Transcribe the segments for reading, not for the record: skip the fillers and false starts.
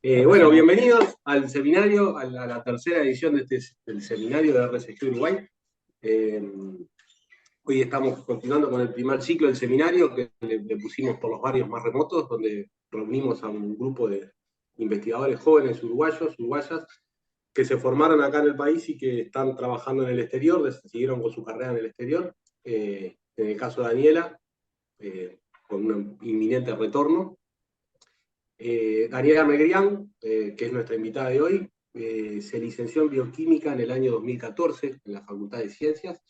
Bueno, Profesional. bienvenidos al seminario, a la tercera edición del seminario de RSG Uruguay. Eh, Hoy estamos continuando con el primer ciclo del seminario que le pusimos por los barrios más remotos, donde reunimos a un grupo de investigadores jóvenes uruguayos, uruguayas, que se formaron acá en el país y que están trabajando en el exterior, siguieron con su carrera en el exterior. En el caso de Daniela, con un inminente retorno. Daniela Megrián, que es nuestra invitada de hoy, se licenció en bioquímica en el año 2014 en la Facultad de Ciencias,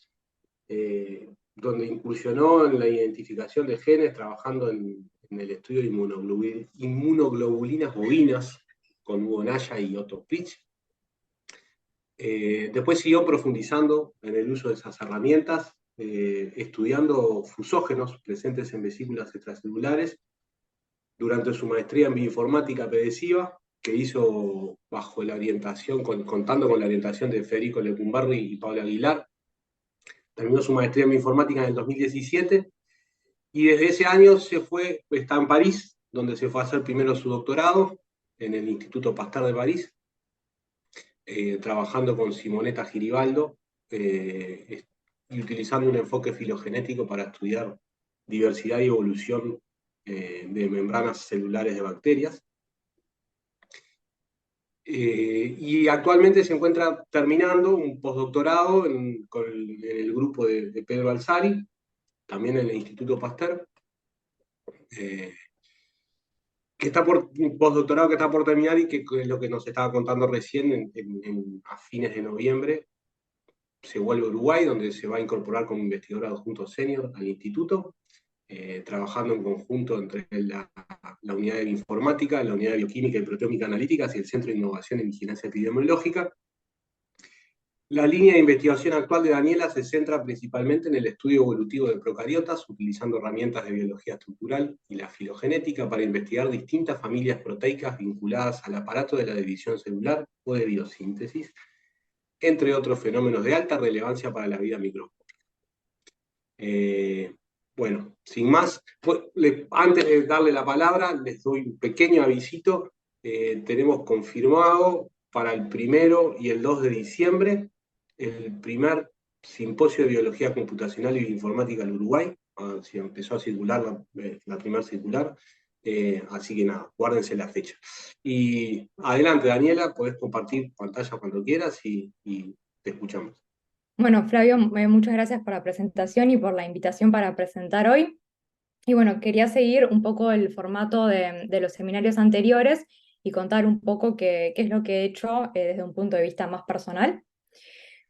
donde incursionó en la identificación de genes, trabajando en el estudio de inmunoglobulinas bovinas con Hugo Naya y Otto Pritch. Después siguió profundizando en el uso de esas herramientas, estudiando fusógenos presentes en vesículas extracelulares durante su maestría en bioinformática predeciva, que hizo bajo la orientación, contando con la orientación de Federico Lecumberri y Pablo Aguilar. Terminó su maestría en bioinformática en el 2017 y desde ese año está en París, donde se fue a hacer primero su doctorado en el Instituto Pasteur de París, trabajando con Simonetta Giribaldo y utilizando un enfoque filogenético para estudiar diversidad y evolución de membranas celulares de bacterias. Y actualmente se encuentra terminando un postdoctorado en el grupo de Pedro Alzari, también en el Instituto Pasteur, eh, un postdoctorado que está por terminar y que es lo que nos estaba contando recién a fines de noviembre. Se vuelve a Uruguay, donde se va a incorporar como investigador adjunto senior al instituto, trabajando en conjunto entre la unidad de bioinformática, la unidad de bioquímica y proteómica analíticas y el Centro de Innovación en Vigilancia Epidemiológica. La línea de investigación actual de Daniela se centra principalmente en el estudio evolutivo de procariotas, utilizando herramientas de biología estructural y la filogenética para investigar distintas familias proteicas vinculadas al aparato de la división celular o de biosíntesis, entre otros fenómenos de alta relevancia para la vida microscópica. Bueno, sin más, antes de darle la palabra, les doy un pequeño avisito. Tenemos confirmado para el 1 y el 2 de diciembre el primer simposio de biología computacional y bioinformática en Uruguay. Se empezó a circular la primera circular, así que nada, guárdense la fecha. Y adelante, Daniela, podés compartir pantalla cuando quieras y te escuchamos. Bueno, Flavio, muchas gracias por la presentación y por la invitación para presentar hoy. Y bueno, quería seguir un poco el formato de los seminarios anteriores y contar un poco qué es lo que he hecho desde un punto de vista más personal.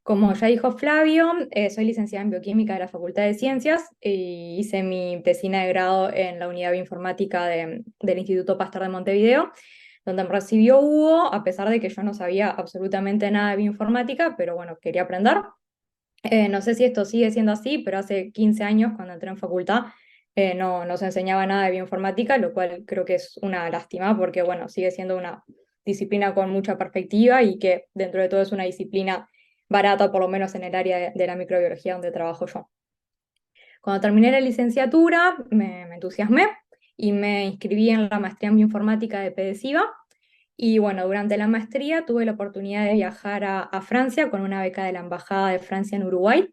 Como ya dijo Flavio, soy licenciada en bioquímica de la Facultad de Ciencias y hice mi tesina de grado en la unidad bioinformática del Instituto Pasteur de Montevideo, donde me recibió Hugo, a pesar de que yo no sabía absolutamente nada de bioinformática, pero bueno, quería aprender. No sé si esto sigue siendo así, pero hace 15 años, cuando entré en facultad, no se enseñaba nada de bioinformática, lo cual creo que es una lástima porque, bueno, sigue siendo una disciplina con mucha perspectiva y que dentro de todo es una disciplina barata, por lo menos en el área de la microbiología donde trabajo yo. Cuando terminé la licenciatura, me entusiasmé y me inscribí en la maestría en bioinformática de PDCIVA. Y bueno, durante la maestría tuve la oportunidad de viajar a Francia con una beca de la Embajada de Francia en Uruguay.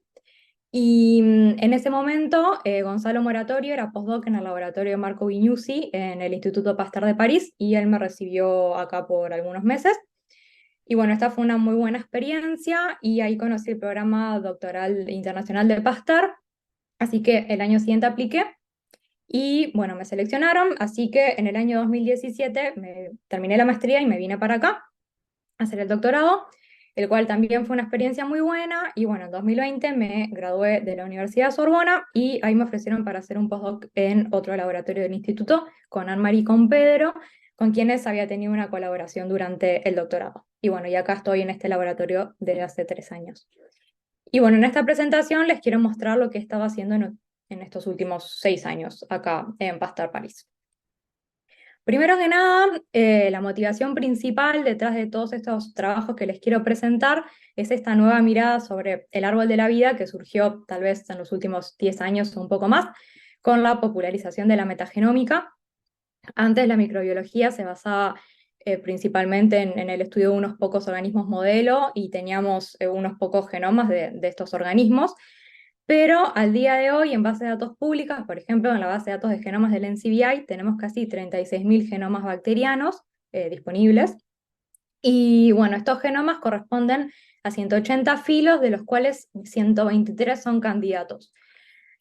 Y en ese momento, Gonzalo Moratorio era postdoc en el laboratorio Marco Vignuzzi en el Instituto Pasteur de París y él me recibió acá por algunos meses. Y bueno, esta fue una muy buena experiencia y ahí conocí el programa doctoral internacional de Pasteur. Así que el año siguiente apliqué y bueno, me seleccionaron. Así que en el año 2017 terminé la maestría y me vine para acá a hacer el doctorado, el cual también fue una experiencia muy buena. Y bueno, en 2020 me gradué de la Universidad Sorbona y ahí me ofrecieron para hacer un postdoc en otro laboratorio del instituto con Anne-Marie y con Pedro, con quienes había tenido una colaboración durante el doctorado. Y bueno, y acá estoy en este laboratorio desde hace 3 años. Y bueno, en esta presentación les quiero mostrar lo que he estado haciendo en estos últimos 6 años acá en Pasteur París. Primero que nada, la motivación principal detrás de todos estos trabajos que les quiero presentar es esta nueva mirada sobre el árbol de la vida que surgió tal vez en los últimos 10 años o un poco más con la popularización de la metagenómica. Antes la microbiología se basaba principalmente en el estudio de unos pocos organismos modelo y teníamos unos pocos genomas de estos organismos, pero al día de hoy en bases de datos públicas, por ejemplo en la base de datos de genomas del NCBI, tenemos casi 36.000 genomas bacterianos disponibles. Y bueno, estos genomas corresponden a 180 filos, de los cuales 123 son candidatos.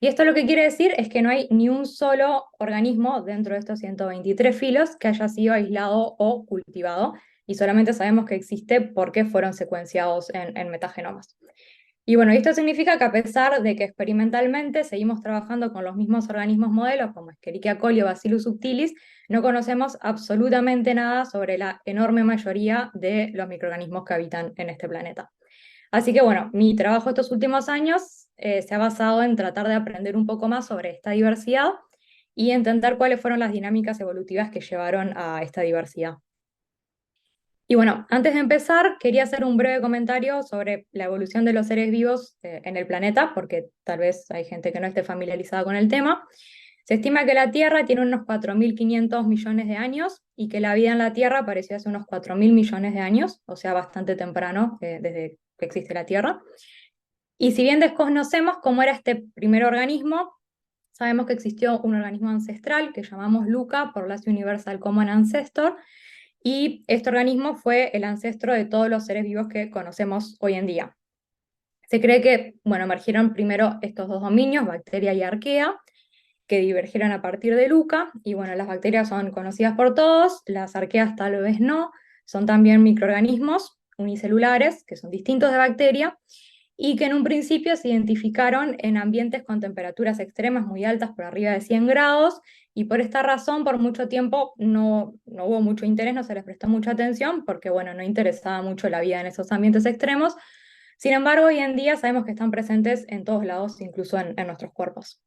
Y esto lo que quiere decir es que no hay ni un solo organismo dentro de estos 123 filos que haya sido aislado o cultivado, y solamente sabemos que existe porque fueron secuenciados en metagenomas. Y bueno, esto significa que a pesar de que experimentalmente seguimos trabajando con los mismos organismos modelos como Escherichia coli o Bacillus subtilis, no conocemos absolutamente nada sobre la enorme mayoría de los microorganismos que habitan en este planeta. Así que bueno, mi trabajo estos últimos años se ha basado en tratar de aprender un poco más sobre esta diversidad y entender cuáles fueron las dinámicas evolutivas que llevaron a esta diversidad. Y bueno, antes de empezar, quería hacer un breve comentario sobre la evolución de los seres vivos en el planeta, porque tal vez hay gente que no esté familiarizada con el tema. Se estima que la Tierra tiene unos 4.500 millones de años y que la vida en la Tierra apareció hace unos 4.000 millones de años, o sea, bastante temprano desde que existe la Tierra. Y si bien desconocemos cómo era este primer organismo, sabemos que existió un organismo ancestral que llamamos LUCA, por Last Universal Common Ancestor, y este organismo fue el ancestro de todos los seres vivos que conocemos hoy en día. Se cree que, bueno, emergieron primero estos dos dominios, bacteria y arquea, que divergieron a partir de LUCA, y bueno, las bacterias son conocidas por todos, las arqueas tal vez no, son también microorganismos unicelulares, que son distintos de bacteria, y que en un principio se identificaron en ambientes con temperaturas extremas muy altas, por arriba de 100 grados, y por esta razón por mucho tiempo no hubo mucho interés, no se les prestó mucha atención, porque bueno, no interesaba mucho la vida en esos ambientes extremos. Sin embargo, hoy en día sabemos que están presentes en todos lados, incluso en nuestros cuerpos.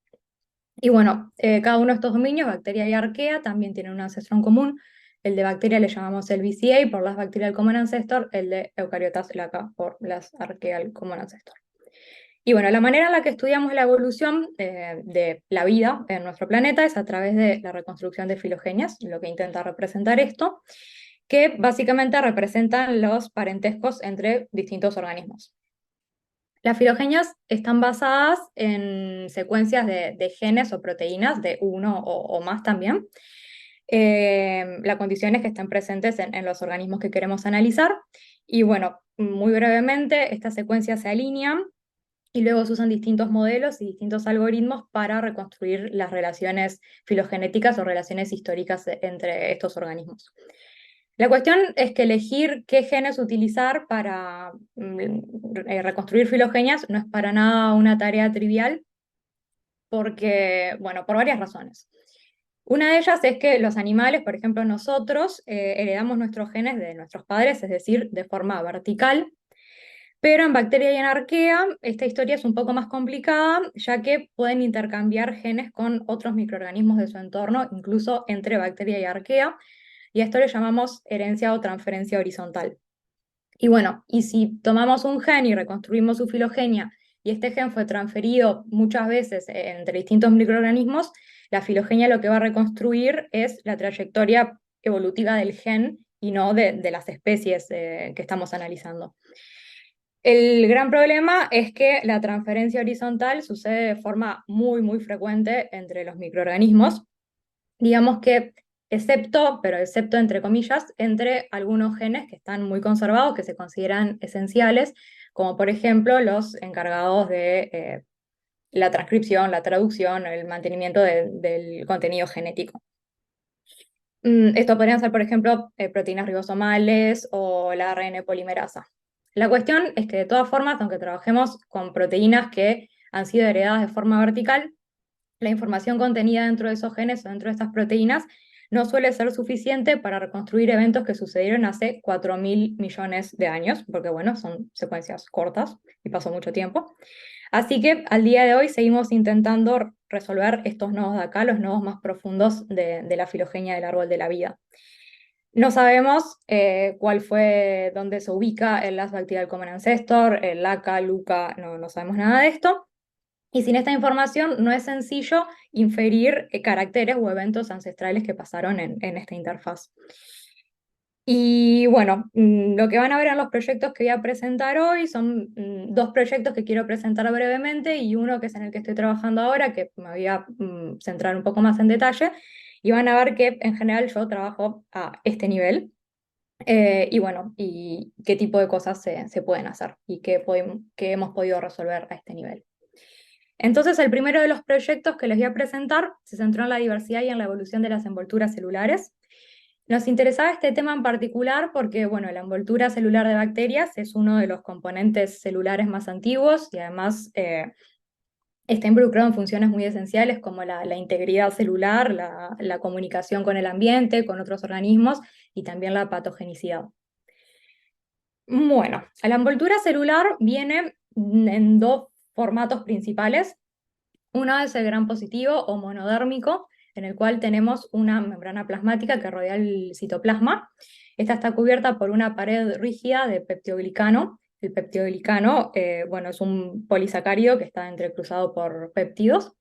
Y bueno, cada uno de estos dominios, bacteria y arquea, también tienen un ancestro en común. El de bacteria le llamamos el BCA por las Bacterial Common Ancestor, el de eucariotas, el AK, por las Archaeal Common Ancestor. Y bueno, la manera en la que estudiamos la evolución de la vida en nuestro planeta es a través de la reconstrucción de filogenias, lo que intenta representar esto, que básicamente representan los parentescos entre distintos organismos. Las filogenias están basadas en secuencias de genes o proteínas, de uno o más también. La condición es que estén presentes en los organismos que queremos analizar. Y bueno, muy brevemente, estas secuencias se alinean y luego se usan distintos modelos y distintos algoritmos para reconstruir las relaciones filogenéticas o relaciones históricas entre estos organismos. La cuestión es que elegir qué genes utilizar para reconstruir filogenias no es para nada una tarea trivial, porque, bueno, por varias razones. Una de ellas es que los animales, por ejemplo nosotros, heredamos nuestros genes de nuestros padres, es decir, de forma vertical, pero en bacteria y en arquea esta historia es un poco más complicada, ya que pueden intercambiar genes con otros microorganismos de su entorno, incluso entre bacteria y arquea, y a esto le llamamos herencia o transferencia horizontal. Y bueno, y si tomamos un gen y reconstruimos su filogenia, y este gen fue transferido muchas veces entre distintos microorganismos, la filogenia lo que va a reconstruir es la trayectoria evolutiva del gen y no de las especies que estamos analizando. El gran problema es que la transferencia horizontal sucede de forma muy frecuente entre los microorganismos. Digamos que excepto, pero excepto entre comillas, entre algunos genes que están muy conservados, que se consideran esenciales, como por ejemplo los encargados de la transcripción, la traducción, el mantenimiento del contenido genético. Esto podrían ser, por ejemplo, proteínas ribosomales o la ARN polimerasa. La cuestión es que de todas formas, aunque trabajemos con proteínas que han sido heredadas de forma vertical, la información contenida dentro de esos genes o dentro de estas proteínas no suele ser suficiente para reconstruir eventos que sucedieron hace 4.000 millones de años, porque bueno, son secuencias cortas y pasó mucho tiempo. Así que al día de hoy seguimos intentando resolver estos nodos de acá, los nodos más profundos de la filogenia del árbol de la vida. No sabemos cuál fue, dónde se ubica el Last Bacterial Common Ancestor, el LACA, LUCA, no sabemos nada de esto. Y sin esta información no es sencillo inferir caracteres o eventos ancestrales que pasaron en esta interfaz. Y bueno, lo que van a ver en los proyectos que voy a presentar hoy son dos proyectos que quiero presentar brevemente y uno que es en el que estoy trabajando ahora, que me voy a centrar un poco más en detalle, y van a ver que en general yo trabajo a este nivel. Y bueno, y qué tipo de cosas se pueden hacer y qué hemos podido resolver a este nivel. Entonces, el primero de los proyectos que les voy a presentar se centró en la diversidad y en la evolución de las envolturas celulares. Nos interesaba este tema en particular porque, bueno, la envoltura celular de bacterias es uno de los componentes celulares más antiguos y además está involucrado en funciones muy esenciales como la integridad celular, la comunicación con el ambiente, con otros organismos y también la patogenicidad. Bueno, la envoltura celular viene en dos formatos principales. Uno es el gran positivo o monodérmico, en el cual tenemos una membrana plasmática que rodea el citoplasma. Esta está cubierta por una pared rígida de peptidoglicano. El peptidoglicano, bueno, es un polisacárido que está entrecruzado por péptidos.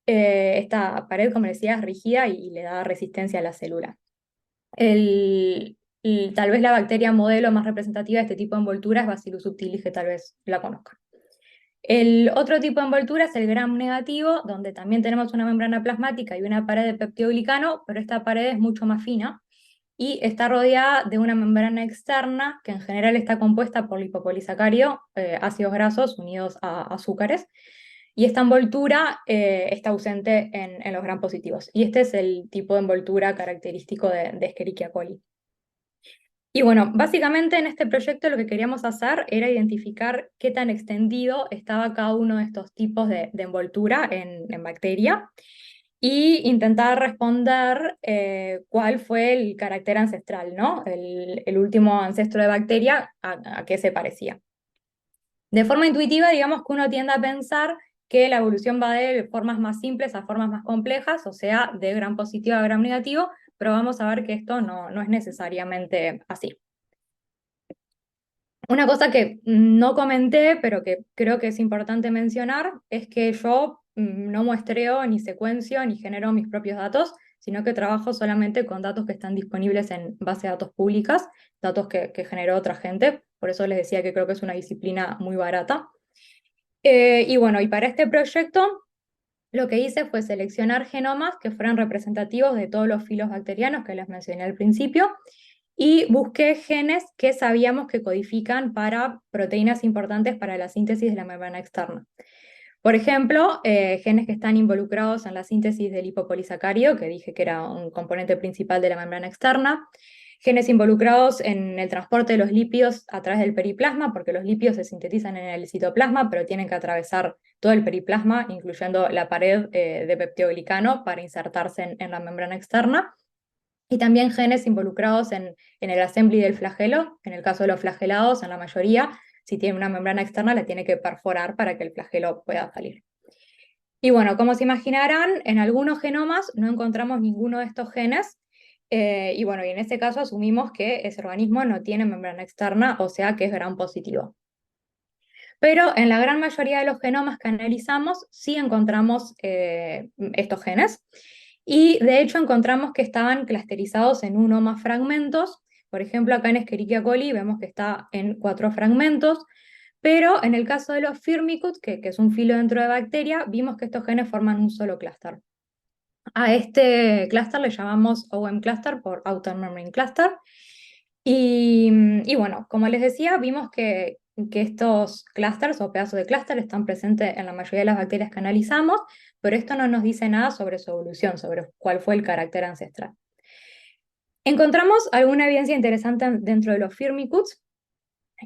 Esta pared, como decía, es rígida y le da resistencia a la célula. Tal vez la bacteria modelo más representativa de este tipo de envoltura es Bacillus subtilis, que tal vez la conozcan. El otro tipo de envoltura es el gram negativo, donde también tenemos una membrana plasmática y una pared de peptidoglicano, pero esta pared es mucho más fina y está rodeada de una membrana externa que en general está compuesta por lipopolisacárido, ácidos grasos unidos a azúcares, y esta envoltura está ausente en los gram positivos. Y este es el tipo de envoltura característico de Escherichia coli. Y bueno, básicamente en este proyecto lo que queríamos hacer era identificar qué tan extendido estaba cada uno de estos tipos de envoltura en bacteria y intentar responder cuál fue el carácter ancestral, ¿no? El último ancestro de bacteria, a qué se parecía. De forma intuitiva, digamos que uno tiende a pensar que la evolución va de formas más simples a formas más complejas, o sea, de gram positivo a gram negativo, pero vamos a ver que esto no es necesariamente así. Una cosa que no comenté, pero que creo que es importante mencionar, es que yo no muestreo, ni secuencio, ni genero mis propios datos, sino que trabajo solamente con datos que están disponibles en base de datos públicas, datos que generó otra gente. Por eso les decía que creo que es una disciplina muy barata. Y bueno, y para este proyecto lo que hice fue seleccionar genomas que fueran representativos de todos los filos bacterianos que les mencioné al principio y busqué genes que sabíamos que codifican para proteínas importantes para la síntesis de la membrana externa. Por ejemplo, genes que están involucrados en la síntesis del lipopolisacárido, que dije que era un componente principal de la membrana externa, genes involucrados en el transporte de los lípidos a través del periplasma, porque los lípidos se sintetizan en el citoplasma, pero tienen que atravesar todo el periplasma, incluyendo la pared de peptidoglicano, para insertarse en la membrana externa. Y también genes involucrados en el assembly del flagelo. En el caso de los flagelados, en la mayoría, si tiene una membrana externa, la tiene que perforar para que el flagelo pueda salir. Y bueno, como se imaginarán, en algunos genomas no encontramos ninguno de estos genes. Y bueno, y en este caso asumimos que ese organismo no tiene membrana externa, o sea que es gram positivo. Pero en la gran mayoría de los genomas que analizamos sí encontramos estos genes. Y de hecho encontramos que estaban clusterizados en uno o más fragmentos. Por ejemplo, acá en Escherichia coli vemos que está en 4 fragmentos, pero en el caso de los Firmicutes, que es un filo dentro de bacteria, vimos que estos genes forman un solo clúster. A este clúster le llamamos OM cluster por Outer Membrane Cluster. Y bueno, como les decía, vimos que estos clústeres o pedazos de clúster están presentes en la mayoría de las bacterias que analizamos, pero esto no nos dice nada sobre su evolución, sobre cuál fue el carácter ancestral. Encontramos alguna evidencia interesante dentro de los Firmicutes,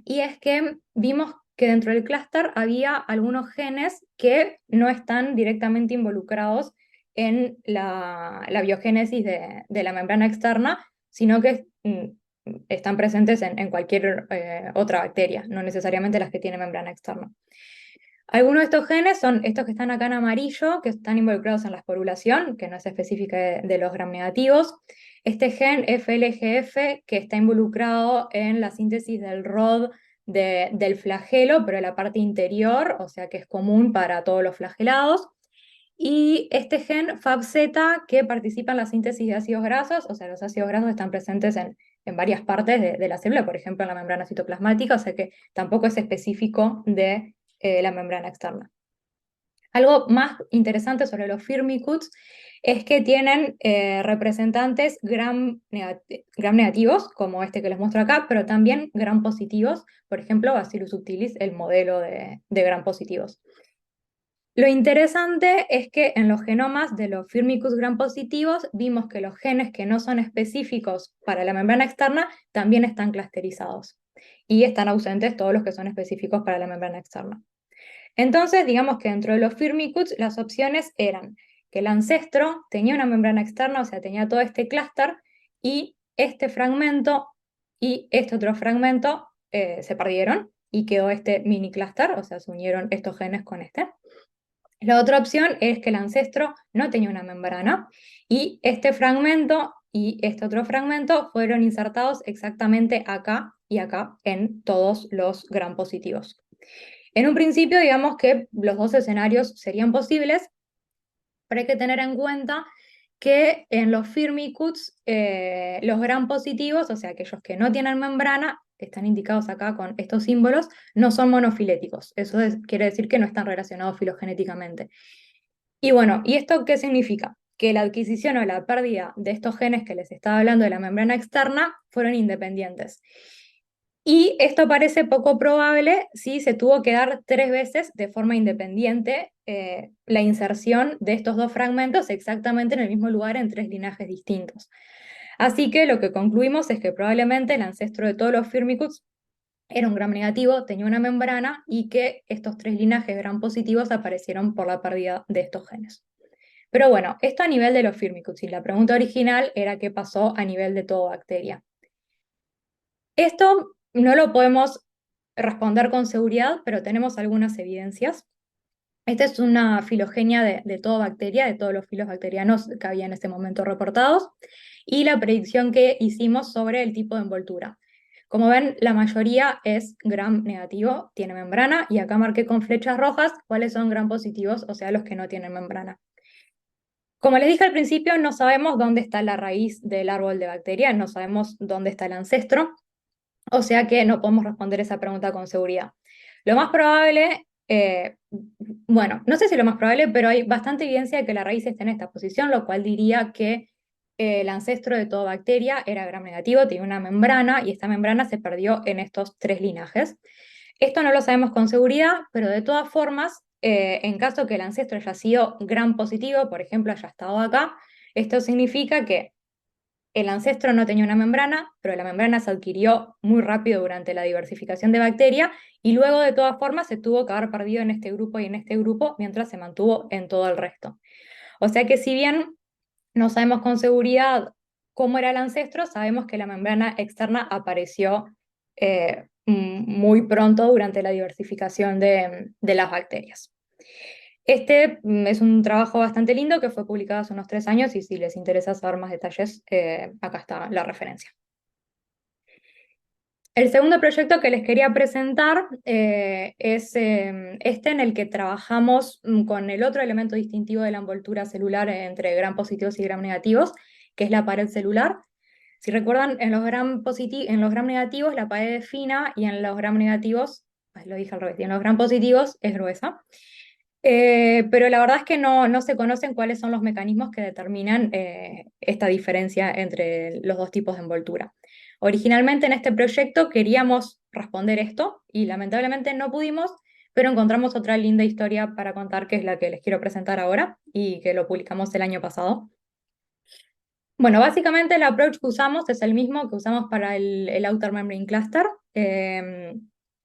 y es que vimos que dentro del clúster había algunos genes que no están directamente involucrados en la biogénesis de la membrana externa, sino que están presentes en cualquier otra bacteria, no necesariamente las que tienen membrana externa. Algunos de estos genes son estos que están acá en amarillo, que están involucrados en la esporulación, que no es específica de los gram negativos. Este gen FLGF, que está involucrado en la síntesis del ROD del flagelo, pero en la parte interior, o sea que es común para todos los flagelados. Y este gen FABZ, que participa en la síntesis de ácidos grasos, o sea, los ácidos grasos están presentes en varias partes de la célula, por ejemplo en la membrana citoplasmática, o sea que tampoco es específico de la membrana externa. Algo más interesante sobre los firmicutes es que tienen representantes gram negativos, como este que les muestro acá, pero también gram positivos, por ejemplo, Bacillus subtilis, el modelo de gram positivos. Lo interesante es que en los genomas de los Firmicutes gram positivos vimos que los genes que no son específicos para la membrana externa también están clusterizados y están ausentes todos los que son específicos para la membrana externa. Entonces, digamos que dentro de los Firmicutes las opciones eran que el ancestro tenía una membrana externa, o sea, tenía todo este clúster, y este fragmento y este otro fragmento se perdieron y quedó este mini clúster, o sea, se unieron estos genes con este. La otra opción es que el ancestro no tenía una membrana y este fragmento y este otro fragmento fueron insertados exactamente acá y acá en todos los gram positivos. En un principio, digamos que los dos escenarios serían posibles, pero hay que tener en cuenta que en los Firmicutes, los gram positivos, o sea, aquellos que no tienen membrana, están indicados acá con estos símbolos, no son monofiléticos. Eso quiere decir que no están relacionados filogenéticamente. Y bueno, ¿y esto qué significa? Que la adquisición o la pérdida de estos genes que les estaba hablando de la membrana externa fueron independientes. Y esto parece poco probable si se tuvo que dar 3 veces de forma independiente la inserción de estos dos fragmentos exactamente en el mismo lugar en 3 linajes distintos. Así que lo que concluimos es que probablemente el ancestro de todos los Firmicutes era un gram negativo, tenía una membrana y que estos 3 linajes gram positivos aparecieron por la pérdida de estos genes. Pero bueno, esto a nivel de los Firmicutes, y la pregunta original era qué pasó a nivel de toda bacteria. Esto no lo podemos responder con seguridad, pero tenemos algunas evidencias. Esta es una filogenia de toda bacteria, de todos los filos bacterianos que había en este momento reportados, y la predicción que hicimos sobre el tipo de envoltura. Como ven, la mayoría es gram negativo, tiene membrana, y acá marqué con flechas rojas cuáles son gram positivos, o sea, los que no tienen membrana. Como les dije al principio, no sabemos dónde está la raíz del árbol de bacterias, no sabemos dónde está el ancestro, o sea que no podemos responder esa pregunta con seguridad. Lo más probable, bueno, no sé si lo más probable, pero hay bastante evidencia de que la raíz está en esta posición, lo cual diría que el ancestro de toda bacteria era gram negativo, tenía una membrana y esta membrana se perdió en estos 3 linajes. Esto no lo sabemos con seguridad, pero de todas formas, en caso que el ancestro haya sido gram positivo, por ejemplo, haya estado acá, esto significa que el ancestro no tenía una membrana, pero la membrana se adquirió muy rápido durante la diversificación de bacteria y luego de todas formas se tuvo que haber perdido en este grupo y en este grupo mientras se mantuvo en todo el resto. O sea que si bien no sabemos con seguridad cómo era el ancestro, sabemos que la membrana externa apareció muy pronto durante la diversificación de las bacterias. Este es un trabajo bastante lindo que fue publicado hace unos 3 años y si les interesa saber más detalles, acá está la referencia. El segundo proyecto que les quería presentar es este en el que trabajamos con el otro elemento distintivo de la envoltura celular entre gram positivos y gram negativos, que es la pared celular. Si recuerdan, en los gram negativos la pared es fina y en los gram negativos, lo dije al revés, y en los gram positivos es gruesa. Pero la verdad es que no se conocen cuáles son los mecanismos que determinan esta diferencia entre los dos tipos de envoltura. Originalmente en este proyecto queríamos responder esto y lamentablemente no pudimos, pero encontramos otra linda historia para contar, que es la que les quiero presentar ahora y que lo publicamos el año pasado. Bueno, básicamente el approach que usamos es el mismo que usamos para el Outer Membrane Cluster.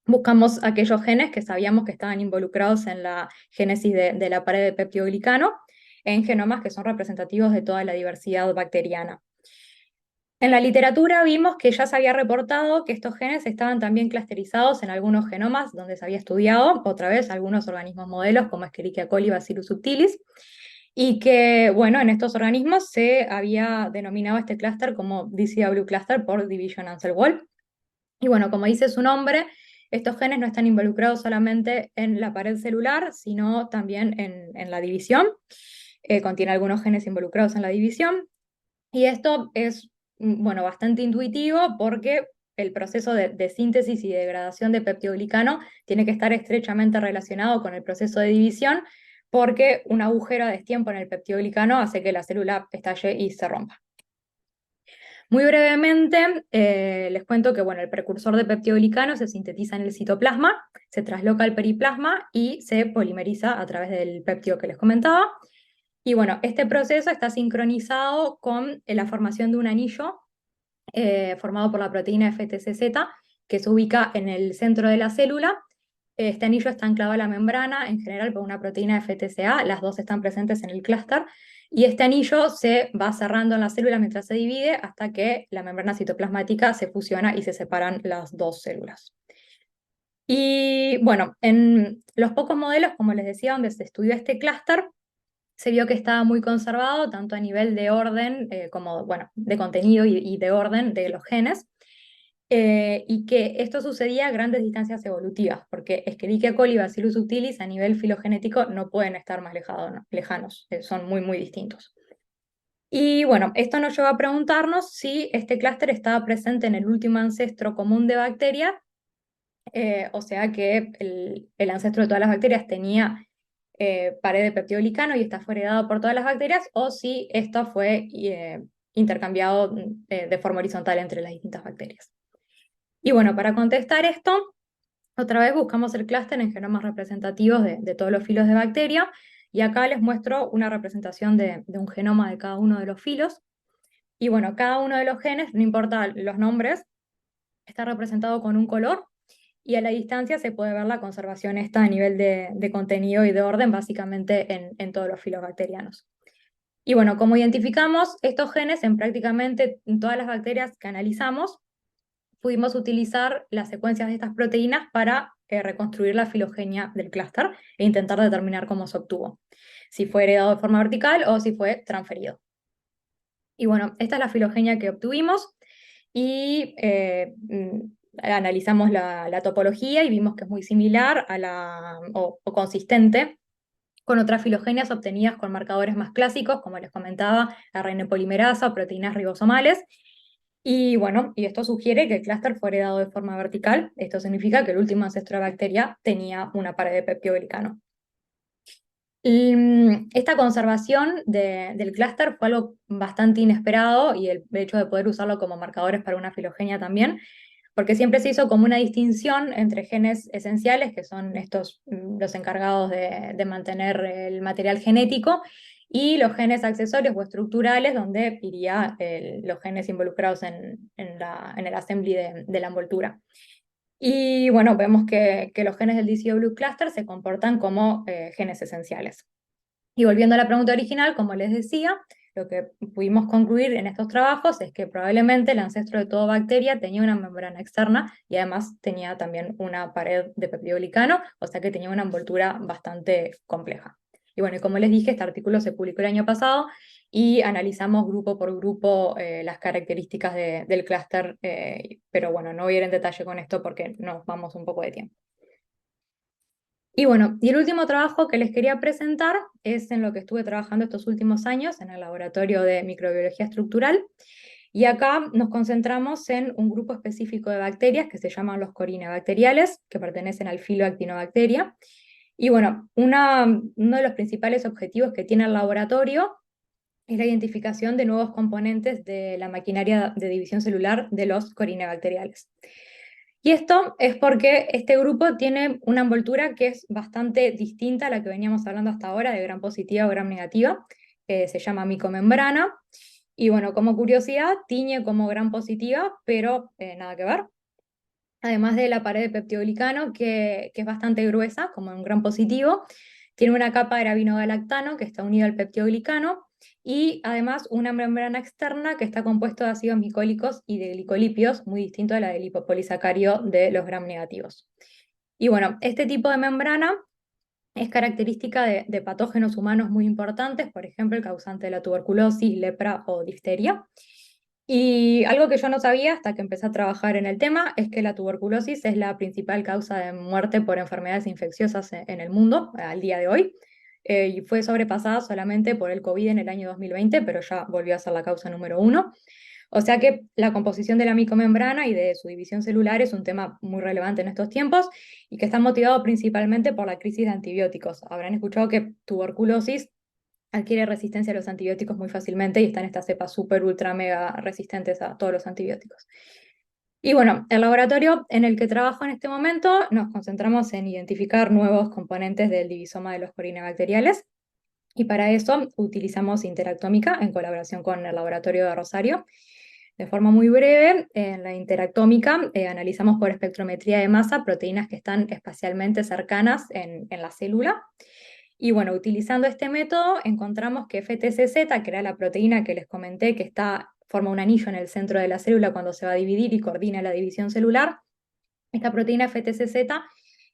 Buscamos aquellos genes que sabíamos que estaban involucrados en la génesis de la pared de peptidoglicano en genomas que son representativos de toda la diversidad bacteriana. En la literatura vimos que ya se había reportado que estos genes estaban también clusterizados en algunos genomas donde se había estudiado, otra vez, algunos organismos modelos como Escherichia coli y Bacillus subtilis, y que, bueno, en estos organismos se había denominado este clúster como DCW cluster por Division and Cell Wall. Y bueno, como dice su nombre, estos genes no están involucrados solamente en la pared celular, sino también en la división. Contiene algunos genes involucrados en la división. Y esto es bueno, bastante intuitivo porque el proceso de síntesis y degradación de peptidoglicano tiene que estar estrechamente relacionado con el proceso de división, porque un agujero a destiempo en el peptidoglicano hace que la célula estalle y se rompa. Muy brevemente, les cuento que bueno, el precursor de peptidoglicano se sintetiza en el citoplasma, se trasloca al periplasma y se polimeriza a través del péptido que les comentaba. Y bueno, este proceso está sincronizado con la formación de un anillo formado por la proteína FTCZ, que se ubica en el centro de la célula. Este anillo está anclado a la membrana, en general por una proteína FTCA, las dos están presentes en el clúster, y este anillo se va cerrando en la célula mientras se divide hasta que la membrana citoplasmática se fusiona y se separan las dos células. Y bueno, en los pocos modelos, como les decía, donde se estudió este clúster, se vio que estaba muy conservado, tanto a nivel de orden como, bueno, de contenido y de orden de los genes, y que esto sucedía a grandes distancias evolutivas, porque Escherichia coli y Bacillus subtilis a nivel filogenético no pueden estar más lejanos, son muy, muy distintos. Y bueno, esto nos lleva a preguntarnos si este clúster estaba presente en el último ancestro común de bacterias, o sea que el ancestro de todas las bacterias tenía pared de peptidoglicano y esta fue heredado por todas las bacterias, o si esto fue intercambiado de forma horizontal entre las distintas bacterias. Y bueno, para contestar esto, otra vez buscamos el clúster en genomas representativos de todos los filos de bacteria, y acá les muestro una representación de un genoma de cada uno de los filos. Y bueno, cada uno de los genes, no importa los nombres, está representado con un color, y a la distancia se puede ver la conservación esta a nivel de contenido y de orden, básicamente en todos los filos bacterianos. Y bueno, como identificamos estos genes en prácticamente todas las bacterias que analizamos, pudimos utilizar las secuencias de estas proteínas para reconstruir la filogenia del clúster e intentar determinar cómo se obtuvo, si fue heredado de forma vertical o si fue transferido. Y bueno, esta es la filogenia que obtuvimos, y analizamos la topología y vimos que es muy similar o consistente con otras filogenias obtenidas con marcadores más clásicos, como les comentaba, ARN polimerasa o proteínas ribosomales. Y bueno, y esto sugiere que el clúster fue heredado de forma vertical. Esto significa que el último ancestro de bacteria tenía una pared de peptidoglicano. Esta conservación del clúster fue algo bastante inesperado, y el hecho de poder usarlo como marcadores para una filogenia también, porque siempre se hizo como una distinción entre genes esenciales, que son estos los encargados de mantener el material genético, y los genes accesorios o estructurales, donde iría los genes involucrados en el assembly de la envoltura. Y bueno, vemos que los genes del DCW cluster se comportan como genes esenciales. Y volviendo a la pregunta original, como les decía, lo que pudimos concluir en estos trabajos es que probablemente el ancestro de toda bacteria tenía una membrana externa y además tenía también una pared de peptidoglicano, o sea que tenía una envoltura bastante compleja. Y bueno, y como les dije, este artículo se publicó el año pasado y analizamos grupo por grupo las características del clúster, pero bueno, no voy a ir en detalle con esto porque nos vamos un poco de tiempo. Y bueno, y el último trabajo que les quería presentar es en lo que estuve trabajando estos últimos años en el laboratorio de microbiología estructural. Y acá nos concentramos en un grupo específico de bacterias que se llaman los corinebacteriales, que pertenecen al filo Actinobacteria. Y bueno, uno de los principales objetivos que tiene el laboratorio es la identificación de nuevos componentes de la maquinaria de división celular de los corinebacteriales. Y esto es porque este grupo tiene una envoltura que es bastante distinta a la que veníamos hablando hasta ahora, de gram positiva o gram negativa. Se llama micomembrana. Y bueno, como curiosidad, tiñe como gram positiva, pero nada que ver. Además de la pared de peptidoglicano, que es bastante gruesa, como en un gram positivo, tiene una capa de arabinogalactano que está unida al peptidoglicano, y además una membrana externa que está compuesta de ácidos micólicos y de glicolipios, muy distinto a la del lipopolisacárido de los gram negativos. Y bueno, este tipo de membrana es característica de patógenos humanos muy importantes, por ejemplo, el causante de la tuberculosis, lepra o difteria. Y algo que yo no sabía hasta que empecé a trabajar en el tema es que la tuberculosis es la principal causa de muerte por enfermedades infecciosas en el mundo al día de hoy. Y fue sobrepasada solamente por el COVID en el año 2020, pero ya volvió a ser la causa número 1. O sea que la composición de la micomembrana y de su división celular es un tema muy relevante en estos tiempos y que está motivado principalmente por la crisis de antibióticos. Habrán escuchado que tuberculosis adquiere resistencia a los antibióticos muy fácilmente y están estas cepas súper, ultra, mega resistentes a todos los antibióticos. Y bueno, el laboratorio en el que trabajo en este momento nos concentramos en identificar nuevos componentes del divisoma de los corinabacteriales y para eso utilizamos interactómica en colaboración con el laboratorio de Rosario. De forma muy breve, en la interactómica analizamos por espectrometría de masa proteínas que están espacialmente cercanas en la célula. Y bueno, utilizando este método encontramos que FTCZ, que era la proteína que les comenté que forma un anillo en el centro de la célula cuando se va a dividir y coordina la división celular, esta proteína FTCZ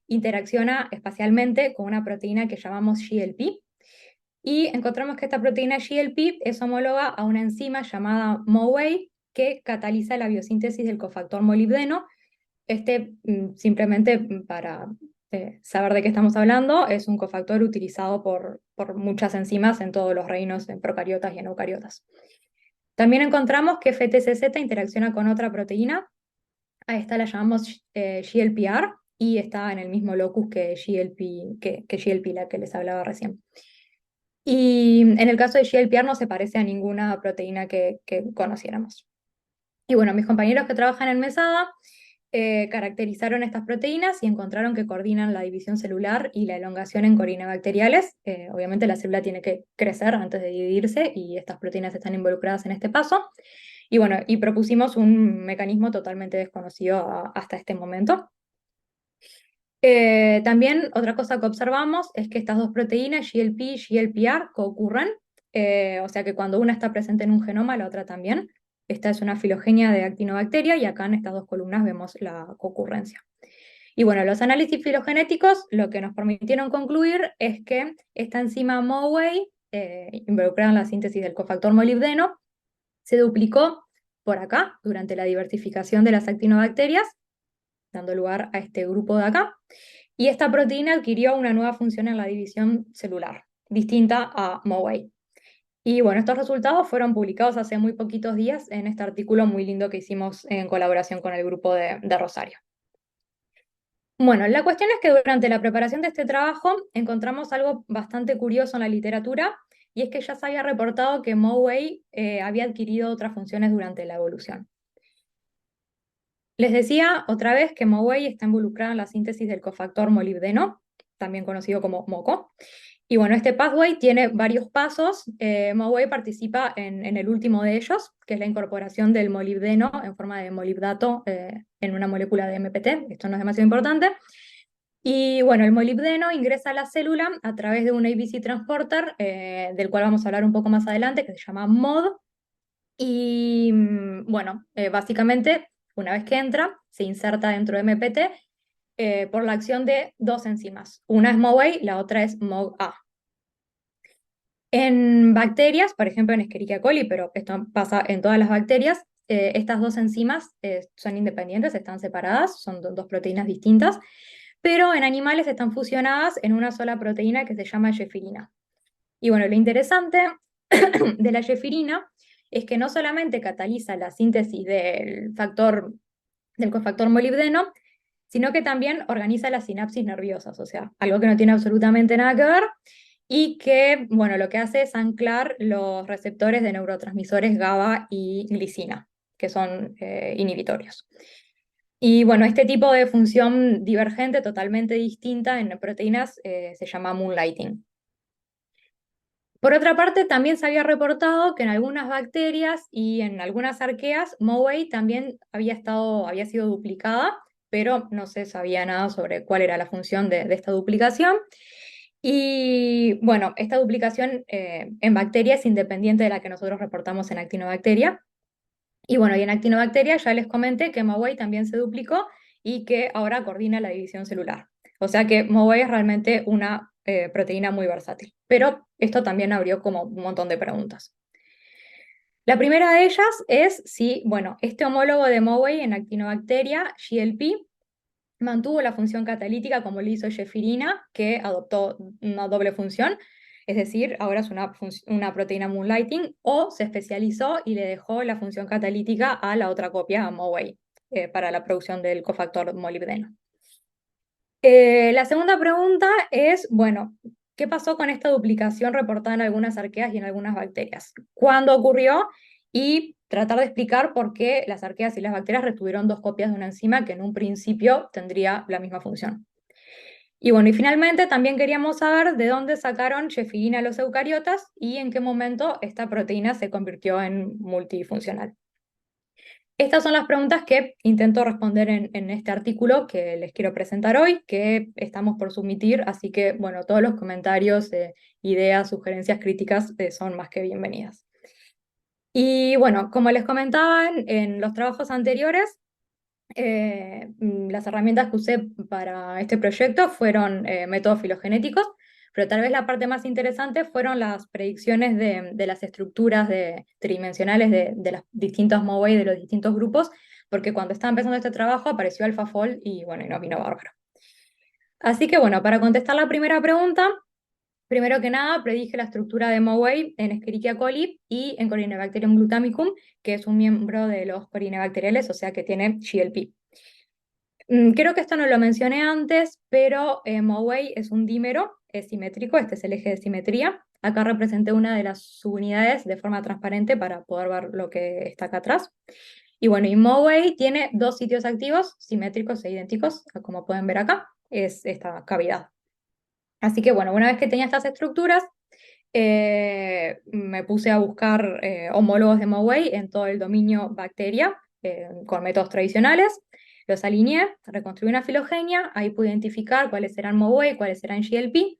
interacciona espacialmente con una proteína que llamamos GLP, y encontramos que esta proteína GLP es homóloga a una enzima llamada MOA que cataliza la biosíntesis del cofactor molibdeno. Simplemente para saber de qué estamos hablando, es un cofactor utilizado por muchas enzimas en todos los reinos, en procariotas y en eucariotas. También encontramos que FTCZ interacciona con otra proteína, a esta la llamamos GLPR, y está en el mismo locus que GLP, la que les hablaba recién. Y en el caso de GLPR no se parece a ninguna proteína que conociéramos. Y bueno, mis compañeros que trabajan en Mesada caracterizaron estas proteínas y encontraron que coordinan la división celular y la elongación en corinabacteriales. Obviamente la célula tiene que crecer antes de dividirse y estas proteínas están involucradas en este paso. Y bueno, y propusimos un mecanismo totalmente desconocido hasta este momento. También otra cosa que observamos es que estas dos proteínas, GLP y GLPR, coocurren, o sea que cuando una está presente en un genoma, la otra también. Esta es una filogenia de actinobacteria y acá en estas dos columnas vemos la coocurrencia. Y bueno, los análisis filogenéticos lo que nos permitieron concluir es que esta enzima MOA, involucrada en la síntesis del cofactor molibdeno, se duplicó por acá durante la diversificación de las actinobacterias, dando lugar a este grupo de acá. Y esta proteína adquirió una nueva función en la división celular, distinta a MOA. Y bueno, estos resultados fueron publicados hace muy poquitos días en este artículo muy lindo que hicimos en colaboración con el grupo de Rosario. Bueno, la cuestión es que durante la preparación de este trabajo encontramos algo bastante curioso en la literatura, y es que ya se había reportado que MOA había adquirido otras funciones durante la evolución. Les decía otra vez que MOA está involucrada en la síntesis del cofactor molibdeno, también conocido como MOCO. Y bueno, este pathway tiene varios pasos. MOA participa en el último de ellos, que es la incorporación del molibdeno en forma de molibdato en una molécula de MPT. Esto no es demasiado importante. Y bueno, el molibdeno ingresa a la célula a través de un ABC transporter, del cual vamos a hablar un poco más adelante, que se llama MOD. Y bueno, básicamente, una vez que entra, se inserta dentro de MPT por la acción de dos enzimas. Una es MOA, la otra es MOG-A. En bacterias, por ejemplo en Escherichia coli, pero esto pasa en todas las bacterias, estas dos enzimas son independientes, están separadas, son dos proteínas distintas, pero en animales están fusionadas en una sola proteína que se llama gefirina. Y bueno, lo interesante de la gefirina es que no solamente cataliza la síntesis del cofactor molibdeno, sino que también organiza las sinapsis nerviosas, o sea, algo que no tiene absolutamente nada que ver, y que, bueno, lo que hace es anclar los receptores de neurotransmisores GABA y glicina, que son inhibitorios. Y bueno, este tipo de función divergente totalmente distinta en proteínas se llama moonlighting. Por otra parte, también se había reportado que en algunas bacterias y en algunas arqueas, MOA también había sido duplicada, pero no se sabía nada sobre cuál era la función de esta duplicación. Y bueno, esta duplicación en bacterias es independiente de la que nosotros reportamos en actinobacteria. Y bueno, y en actinobacteria ya les comenté que MOA también se duplicó y que ahora coordina la división celular. O sea que MOA es realmente una proteína muy versátil. Pero esto también abrió como un montón de preguntas. La primera de ellas es si, bueno, este homólogo de MOA en actinobacteria, GLP, mantuvo la función catalítica como lo hizo gefirina, que adoptó una doble función, Es decir, ahora es una proteína moonlighting, o se especializó y le dejó la función catalítica a la otra copia, a MoWay, para la producción del cofactor molibdeno. La segunda pregunta es, bueno, ¿qué pasó con esta duplicación reportada en algunas arqueas y en algunas bacterias? ¿Cuándo ocurrió? Y tratar de explicar por qué las arqueas y las bacterias retuvieron dos copias de una enzima que en un principio tendría la misma función. Y bueno, y finalmente también queríamos saber de dónde sacaron chefilina los eucariotas y en qué momento esta proteína se convirtió en multifuncional. Estas son las preguntas que intento responder en este artículo que les quiero presentar hoy, que estamos por submitir, así que, bueno, todos los comentarios, ideas, sugerencias, críticas son más que bienvenidas. Y bueno, como les comentaba en los trabajos anteriores, las herramientas que usé para este proyecto fueron métodos filogenéticos, pero tal vez la parte más interesante fueron las predicciones de las estructuras tridimensionales de los distintos MOA de los distintos grupos, porque cuando estaba empezando este trabajo apareció AlphaFold y bueno, y nos vino bárbaro. Así que bueno, para contestar la primera pregunta, primero que nada, predije la estructura de MOA en Escherichia coli y en Corynebacterium glutamicum, que es un miembro de los corinebacteriales, o sea que tiene GLP. Creo que esto no lo mencioné antes, pero MOA es un dímero, es simétrico, este es el eje de simetría. Acá representé una de las subunidades de forma transparente para poder ver lo que está acá atrás. Y bueno, y MOA tiene dos sitios activos, simétricos e idénticos, como pueden ver acá, es esta cavidad. Así que bueno, una vez que tenía estas estructuras, me puse a buscar homólogos de MOA en todo el dominio bacteria, con métodos tradicionales. Los alineé, reconstruí una filogenia, ahí pude identificar cuáles eran MOA y cuáles eran GLP,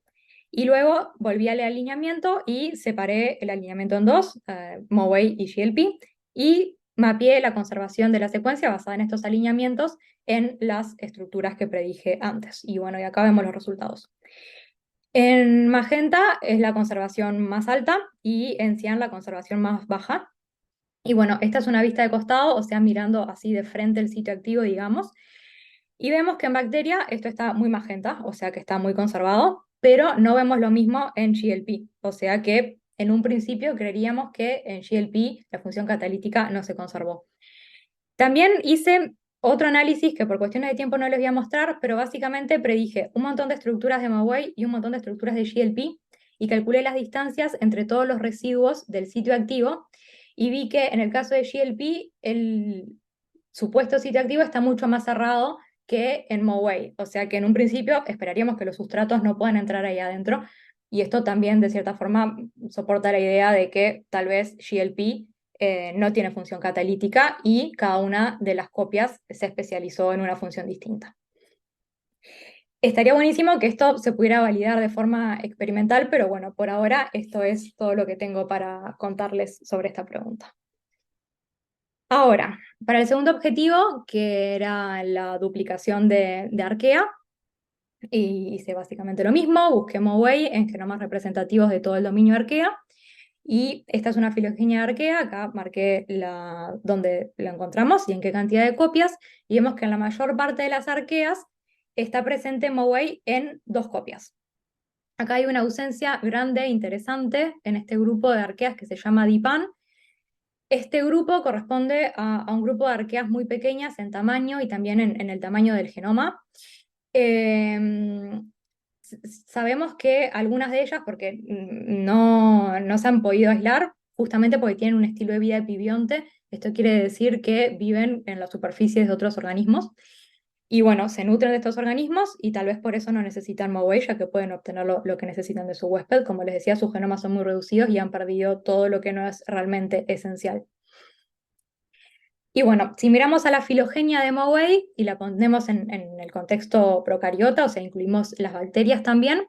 y luego volví al alineamiento y separé el alineamiento en dos, MOA y GLP, y mapeé la conservación de la secuencia basada en estos alineamientos en las estructuras que predije antes. Y bueno, y acá vemos los resultados. En magenta es la conservación más alta y en cian la conservación más baja. Y bueno, esta es una vista de costado, o sea, mirando así de frente el sitio activo, digamos. Y vemos que en bacteria esto está muy magenta, o sea que está muy conservado, pero no vemos lo mismo en GLP, o sea que en un principio creeríamos que en GLP la función catalítica no se conservó. También hice otro análisis que por cuestiones de tiempo no les voy a mostrar, pero básicamente predije un montón de estructuras de MOA y un montón de estructuras de GLP y calculé las distancias entre todos los residuos del sitio activo y vi que en el caso de GLP el supuesto sitio activo está mucho más cerrado que en MOA, o sea que en un principio esperaríamos que los sustratos no puedan entrar ahí adentro, y esto también de cierta forma soporta la idea de que tal vez GLP no tiene función catalítica y cada una de las copias se especializó en una función distinta. Estaría buenísimo que esto se pudiera validar de forma experimental, pero bueno, por ahora esto es todo lo que tengo para contarles sobre esta pregunta. Ahora, para el segundo objetivo, que era la duplicación de arquea, y hice básicamente lo mismo, busqué MOA en genomas representativos de todo el dominio arquea, y esta es una filogenia de arquea, acá marqué dónde la encontramos y en qué cantidad de copias, y vemos que en la mayor parte de las arqueas está presente MOA en dos copias. Acá hay una ausencia grande e interesante en este grupo de arqueas que se llama DIPAN. Este grupo corresponde a un grupo de arqueas muy pequeñas en tamaño y también en el tamaño del genoma. Sabemos que algunas de ellas, porque no se han podido aislar, justamente porque tienen un estilo de vida epibionte, esto quiere decir que viven en las superficies de otros organismos, y bueno, se nutren de estos organismos y tal vez por eso no necesitan MOA, ya que pueden obtener lo que necesitan de su huésped. Como les decía, sus genomas son muy reducidos y han perdido todo lo que no es realmente esencial. Y bueno, si miramos a la filogenia de MOA y la ponemos en el contexto procariota, o sea, incluimos las bacterias también,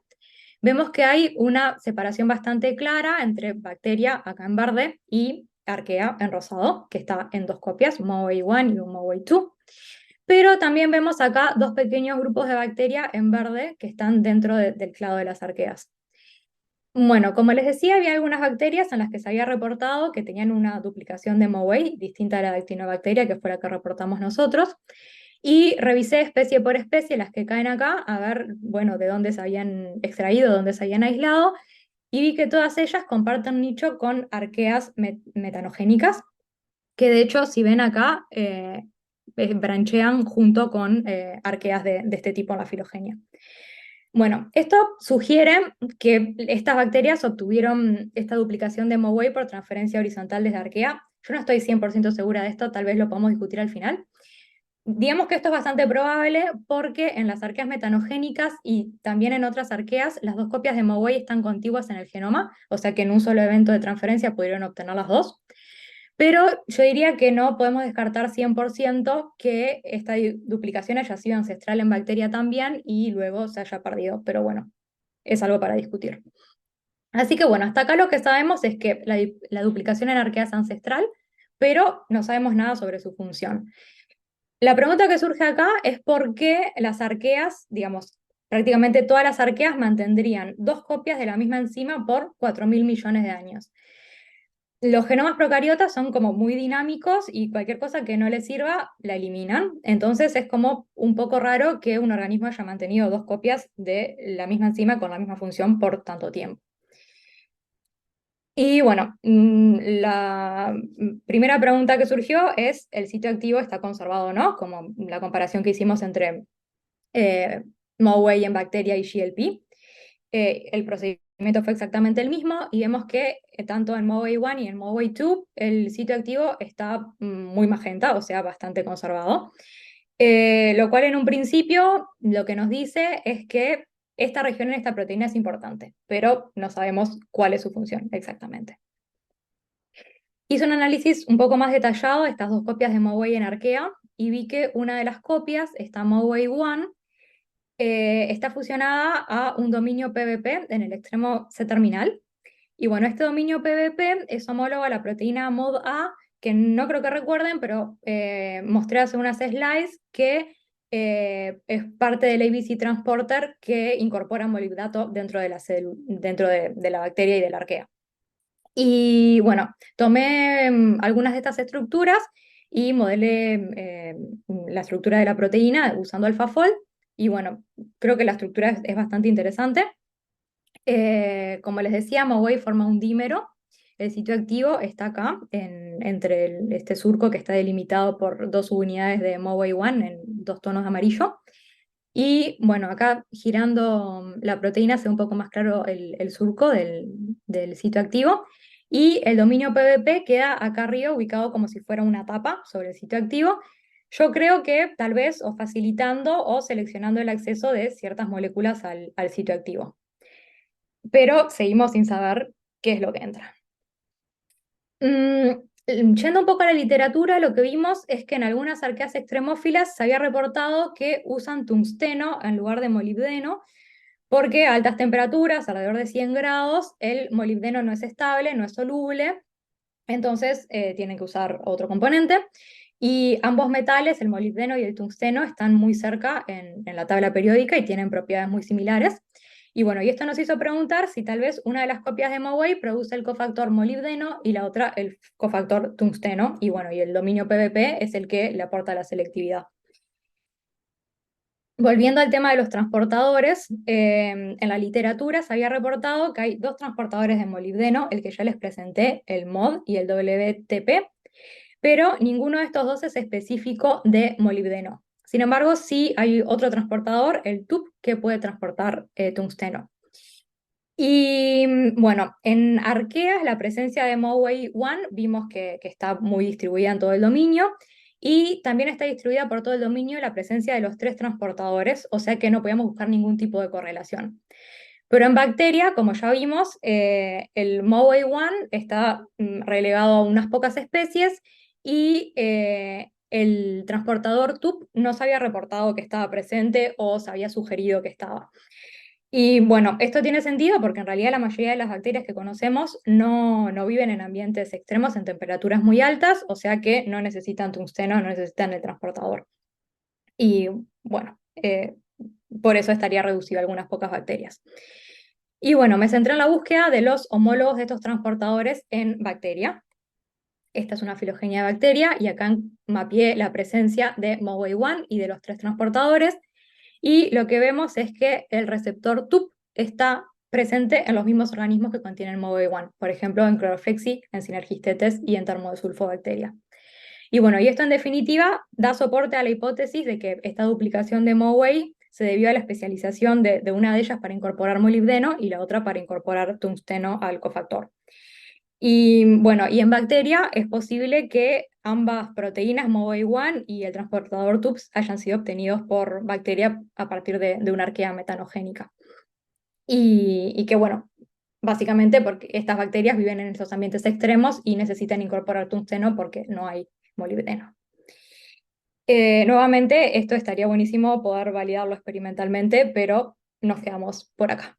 vemos que hay una separación bastante clara entre bacteria, acá en verde, y arquea en rosado, que está en dos copias, MOA1 y un MOA2. Pero también vemos acá dos pequeños grupos de bacteria en verde que están dentro del clado de las arqueas. Bueno, como les decía, había algunas bacterias en las que se había reportado que tenían una duplicación de MOA distinta a la actinobacteria, que fue la que reportamos nosotros, y revisé especie por especie las que caen acá, a ver, bueno, de dónde se habían extraído, dónde se habían aislado, y vi que todas ellas comparten nicho con arqueas metanogénicas, que de hecho, si ven acá, branchean junto con arqueas de este tipo en la filogenia. Bueno, esto sugiere que estas bacterias obtuvieron esta duplicación de MOWAI por transferencia horizontal desde arquea. Yo no estoy 100% segura de esto, tal vez lo podamos discutir al final. Digamos que esto es bastante probable porque en las arqueas metanogénicas y también en otras arqueas, las dos copias de MOWAI están contiguas en el genoma, o sea que en un solo evento de transferencia pudieron obtener las dos. Pero yo diría que no podemos descartar 100% que esta duplicación haya sido ancestral en bacteria también y luego se haya perdido, pero bueno, es algo para discutir. Así que bueno, hasta acá lo que sabemos es que la duplicación en arquea es ancestral, pero no sabemos nada sobre su función. La pregunta que surge acá es por qué las arqueas, digamos, prácticamente todas las arqueas mantendrían dos copias de la misma enzima por 4.000 millones de años. Los genomas procariotas son como muy dinámicos y cualquier cosa que no les sirva la eliminan. Entonces es como un poco raro que un organismo haya mantenido dos copias de la misma enzima con la misma función por tanto tiempo. Y bueno, la primera pregunta que surgió es, ¿el sitio activo está conservado o no? Como la comparación que hicimos entre MOWAI en bacteria y GLP. El procedimiento fue exactamente el mismo y vemos que tanto en MOWAI1 y en MOWAI2 el sitio activo está muy magenta, o sea, bastante conservado. Lo cual en un principio lo que nos dice es que esta región en esta proteína es importante, pero no sabemos cuál es su función exactamente. Hice un análisis un poco más detallado de estas dos copias de MOWAI en arquea y vi que una de las copias, esta MOWAI1, está fusionada a un dominio PBP en el extremo C-terminal. Y bueno, este dominio PBP es homólogo a la proteína MOD-A, que no creo que recuerden, pero mostré hace unas slides que es parte del ABC transporter que incorpora molibdato dentro de de la bacteria y de la arquea. Y bueno, tomé algunas de estas estructuras y modelé la estructura de la proteína usando AlphaFold. Y bueno, creo que la estructura es bastante interesante. Como les decía, MOWAI forma un dímero. El sitio activo está acá, entre este surco que está delimitado por dos subunidades de MOWAI1 en dos tonos de amarillo. Y bueno, acá girando la proteína se ve un poco más claro el surco del sitio activo. Y el dominio PBP queda acá arriba ubicado como si fuera una tapa sobre el sitio activo. Yo creo que tal vez o facilitando o seleccionando el acceso de ciertas moléculas al sitio activo. Pero seguimos sin saber qué es lo que entra. Yendo un poco a la literatura, lo que vimos es que en algunas arqueas extremófilas se había reportado que usan tungsteno en lugar de molibdeno, porque a altas temperaturas, alrededor de 100 grados, el molibdeno no es estable, no es soluble, entonces tienen que usar otro componente. Y ambos metales, el molibdeno y el tungsteno, están muy cerca en la tabla periódica y tienen propiedades muy similares. Y bueno, y esto nos hizo preguntar si tal vez una de las copias de MOWAI produce el cofactor molibdeno y la otra el cofactor tungsteno. Y bueno, y el dominio PBP es el que le aporta la selectividad. Volviendo al tema de los transportadores, en la literatura se había reportado que hay dos transportadores de molibdeno, el que ya les presenté, el MOD y el WTP, pero ninguno de estos dos es específico de molibdeno. Sin embargo, sí hay otro transportador, el TUP, que puede transportar tungsteno. Y bueno, en arqueas la presencia de MOWAI1 vimos que está muy distribuida en todo el dominio y también está distribuida por todo el dominio la presencia de los tres transportadores, o sea que no podíamos buscar ningún tipo de correlación. Pero en bacteria, como ya vimos, el MOWAI1 está relegado a unas pocas especies y el transportador TUP no se había reportado que estaba presente o se había sugerido que estaba. Y bueno, esto tiene sentido porque en realidad la mayoría de las bacterias que conocemos no viven en ambientes extremos, en temperaturas muy altas, o sea que no necesitan tungsteno, no necesitan el transportador. Y bueno, por eso estaría reducido a algunas pocas bacterias. Y bueno, me centré en la búsqueda de los homólogos de estos transportadores en bacteria. Esta es una filogenia de bacteria y acá mapeé la presencia de MOWAI1 y de los tres transportadores. Y lo que vemos es que el receptor TUP está presente en los mismos organismos que contienen MOB1, por ejemplo, en Chloroflexi, en Synergistetes y en Termodesulfobacteria. Y bueno, y esto en definitiva da soporte a la hipótesis de que esta duplicación de MOA se debió a la especialización de una de ellas para incorporar molibdeno y la otra para incorporar tungsteno al cofactor. Y bueno, y en bacteria es posible que ambas proteínas, MOA1 y el transportador TUPS, hayan sido obtenidos por bacteria a partir de una arquea metanogénica. Y que bueno, básicamente porque estas bacterias viven en estos ambientes extremos y necesitan incorporar tungsteno porque no hay molibdeno. Nuevamente, esto estaría buenísimo poder validarlo experimentalmente, pero nos quedamos por acá.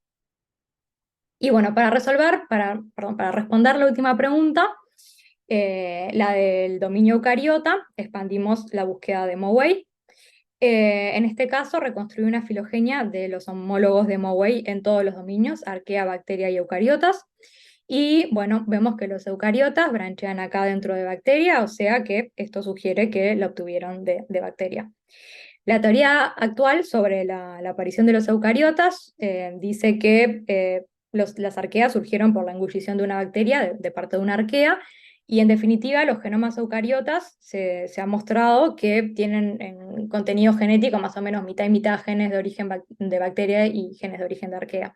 Y bueno, para responder la última pregunta, la del dominio eucariota, expandimos la búsqueda de Moway. En este caso, reconstruí una filogenia de los homólogos de Moway en todos los dominios, arquea, bacteria y eucariotas. Y bueno, vemos que los eucariotas branchean acá dentro de bacteria, o sea que esto sugiere que lo obtuvieron de bacteria. La teoría actual sobre la aparición de los eucariotas dice que las arqueas surgieron por la engullición de una bacteria de parte de una arquea, y en definitiva los genomas eucariotas se ha mostrado que tienen en contenido genético más o menos mitad y mitad genes de origen de bacteria y genes de origen de arquea.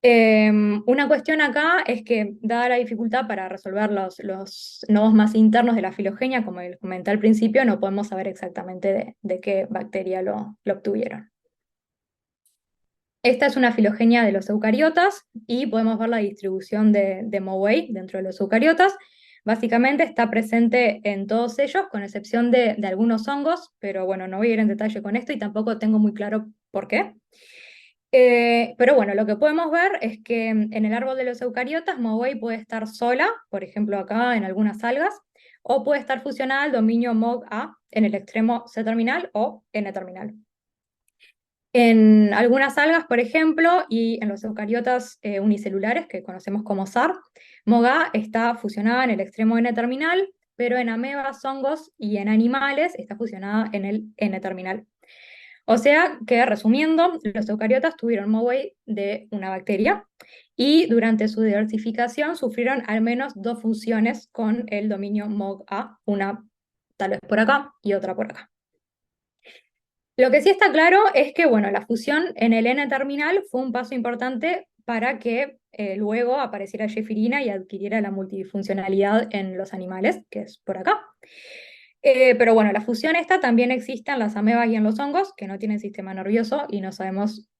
Una cuestión acá es que, dada la dificultad para resolver los nodos más internos de la filogenia, como les comenté al principio, no podemos saber exactamente de qué bacteria lo obtuvieron. Esta es una filogenia de los eucariotas y podemos ver la distribución de Moway dentro de los eucariotas. Básicamente está presente en todos ellos, con excepción de algunos hongos, pero bueno, no voy a ir en detalle con esto y tampoco tengo muy claro por qué. Pero bueno, lo que podemos ver es que en el árbol de los eucariotas, Moway puede estar sola, por ejemplo acá en algunas algas, o puede estar fusionada al dominio MOG-A en el extremo C-terminal o N-terminal. En algunas algas, por ejemplo, y en los eucariotas unicelulares, que conocemos como SAR, MOG-A está fusionada en el extremo N-terminal, pero en amebas, hongos y en animales está fusionada en el N-terminal. O sea que, resumiendo, los eucariotas tuvieron Moway de una bacteria y durante su diversificación sufrieron al menos dos fusiones con el dominio MOG-A, una tal vez por acá y otra por acá. Lo que sí está claro es que, bueno, la fusión en el N-terminal fue un paso importante para que luego apareciera Gefirina y adquiriera la multifuncionalidad en los animales, que es por acá. Pero bueno, la fusión esta también existe en las amebas y en los hongos, que no tienen sistema nervioso y no sabemos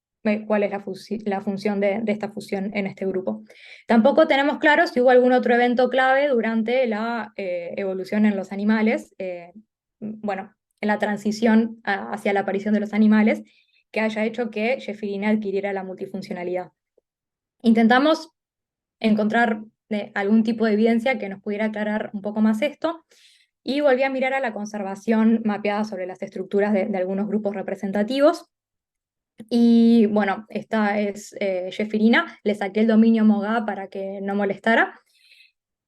cuál es la función de esta fusión en este grupo. Tampoco tenemos claro si hubo algún otro evento clave durante la evolución en los animales, bueno, en la transición hacia la aparición de los animales, que haya hecho que Gefirina adquiriera la multifuncionalidad. Intentamos encontrar algún tipo de evidencia que nos pudiera aclarar un poco más esto, y volví a mirar a la conservación mapeada sobre las estructuras de algunos grupos representativos. Y bueno, esta es Gefirina, le saqué el dominio MOGA para que no molestara.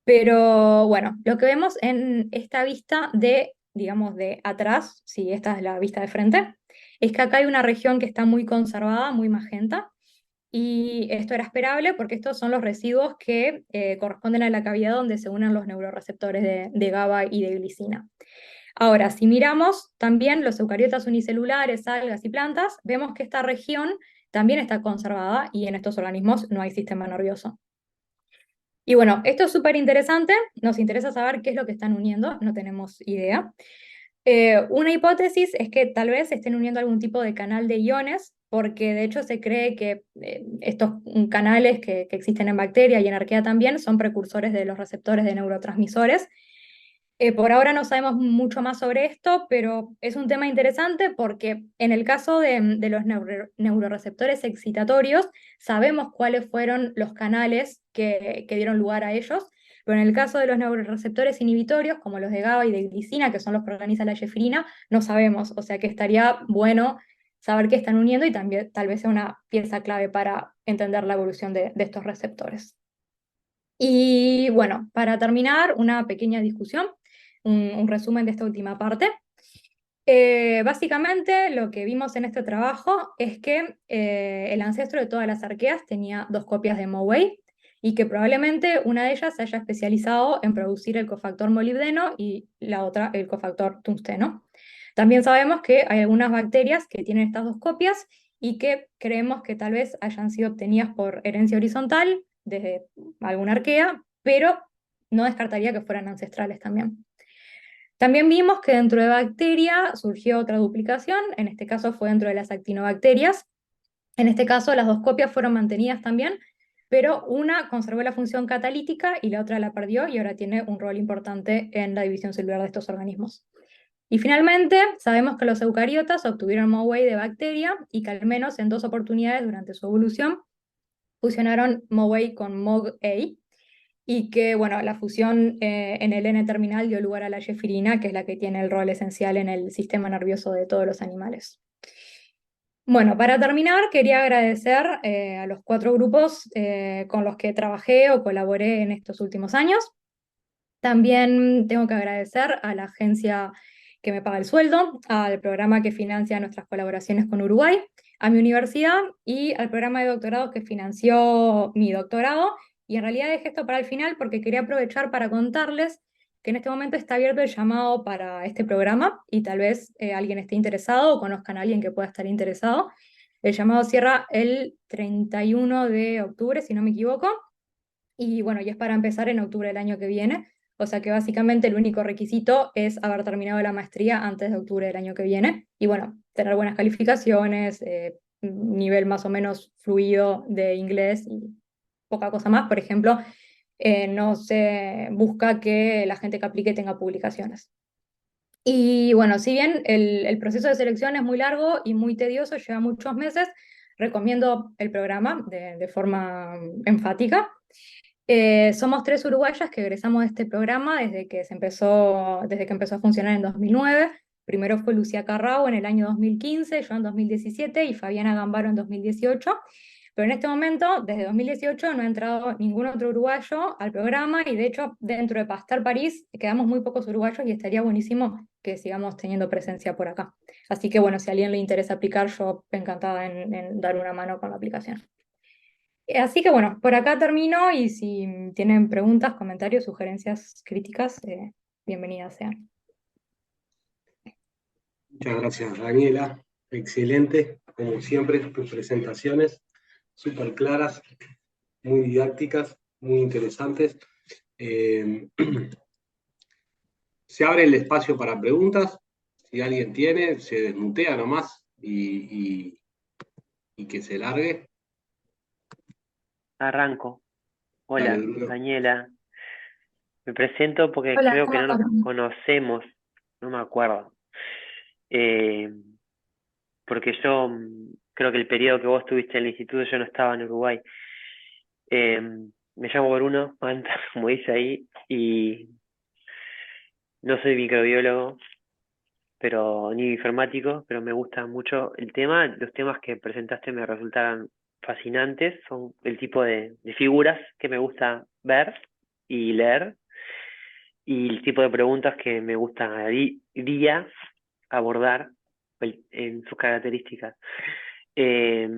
Pero bueno, lo que vemos en esta vista de, digamos, de atrás, si esta es la vista de frente, es que acá hay una región que está muy conservada, muy magenta, y esto era esperable porque estos son los residuos que corresponden a la cavidad donde se unen los neuroreceptores de GABA y de glicina. Ahora, si miramos también los eucariotas unicelulares, algas y plantas, vemos que esta región también está conservada y en estos organismos no hay sistema nervioso. Y bueno, esto es súper interesante, nos interesa saber qué es lo que están uniendo, no tenemos idea. Una hipótesis es que tal vez estén uniendo algún tipo de canal de iones, porque de hecho se cree que estos canales que existen en bacteria y en arquea también son precursores de los receptores de neurotransmisores. Por ahora no sabemos mucho más sobre esto, pero es un tema interesante porque en el caso de los neuroreceptores excitatorios, sabemos cuáles fueron los canales que dieron lugar a ellos, pero en el caso de los neuroreceptores inhibitorios, como los de GABA y de glicina, que son los que organiza la gefirina, no sabemos, o sea que estaría bueno saber qué están uniendo y también tal vez sea una pieza clave para entender la evolución de estos receptores. Y bueno, para terminar, una pequeña discusión, un resumen de esta última parte. Básicamente lo que vimos en este trabajo es que el ancestro de todas las arqueas tenía dos copias de MOWAY y que probablemente una de ellas se haya especializado en producir el cofactor molibdeno y la otra el cofactor tungsteno. También sabemos que hay algunas bacterias que tienen estas dos copias y que creemos que tal vez hayan sido obtenidas por herencia horizontal desde alguna arquea, pero no descartaría que fueran ancestrales también. También vimos que dentro de bacteria surgió otra duplicación, en este caso fue dentro de las actinobacterias. En este caso las dos copias fueron mantenidas también, pero una conservó la función catalítica y la otra la perdió y ahora tiene un rol importante en la división celular de estos organismos. Y finalmente, sabemos que los eucariotas obtuvieron MOWAY de bacteria y que al menos en dos oportunidades durante su evolución fusionaron MOWAY con MOG-A, y que, bueno, la fusión en el N-terminal dio lugar a la gefirina, que es la que tiene el rol esencial en el sistema nervioso de todos los animales. Bueno, para terminar, quería agradecer a los cuatro grupos con los que trabajé o colaboré en estos últimos años. También tengo que agradecer a la agencia que me paga el sueldo, al programa que financia nuestras colaboraciones con Uruguay, a mi universidad y al programa de doctorado que financió mi doctorado. Y en realidad dejé esto para el final porque quería aprovechar para contarles que en este momento está abierto el llamado para este programa y tal vez alguien esté interesado o conozcan a alguien que pueda estar interesado. El llamado cierra el 31 de octubre, si no me equivoco, y bueno, y es para empezar en octubre del año que viene. O sea que básicamente el único requisito es haber terminado la maestría antes de octubre del año que viene. Y bueno, tener buenas calificaciones, nivel más o menos fluido de inglés y poca cosa más. Por ejemplo, no se busca que la gente que aplique tenga publicaciones. Y bueno, si bien el proceso de selección es muy largo y muy tedioso, lleva muchos meses, recomiendo el programa de forma enfática. Somos tres uruguayas que egresamos de este programa desde que empezó a funcionar en 2009. Primero fue Lucía Carrao en el año 2015, yo en 2017 y Fabiana Gambaro en 2018. Pero en este momento, desde 2018, no ha entrado ningún otro uruguayo al programa y de hecho dentro de Pastar París quedamos muy pocos uruguayos y estaría buenísimo que sigamos teniendo presencia por acá. Así que bueno, si a alguien le interesa aplicar, yo encantada en dar una mano con la aplicación. Así que bueno, por acá termino y si tienen preguntas, comentarios, sugerencias, críticas, bienvenidas sean. Muchas gracias, Daniela. Excelente, como siempre, tus presentaciones, súper claras, muy didácticas, muy interesantes. Se abre el espacio para preguntas. Si alguien tiene, se desmutea nomás y que se largue. Arranco. Dale, Hola, Bruno. Daniela. Me presento porque Hola, creo que ¿cómo no estás? nos conocemos, no me acuerdo. Eh, Porque yo creo que el periodo que vos estuviste en el instituto yo no estaba en Uruguay. Eh, Me llamo Bruno, Manta, como dice ahí, y no soy microbiólogo, pero ni informático, pero me gusta mucho el tema. Los temas que presentaste me resultaron fascinantes, son el tipo de figuras que me gusta ver y leer, y el tipo de preguntas que me gustaría abordar en sus características. Eh,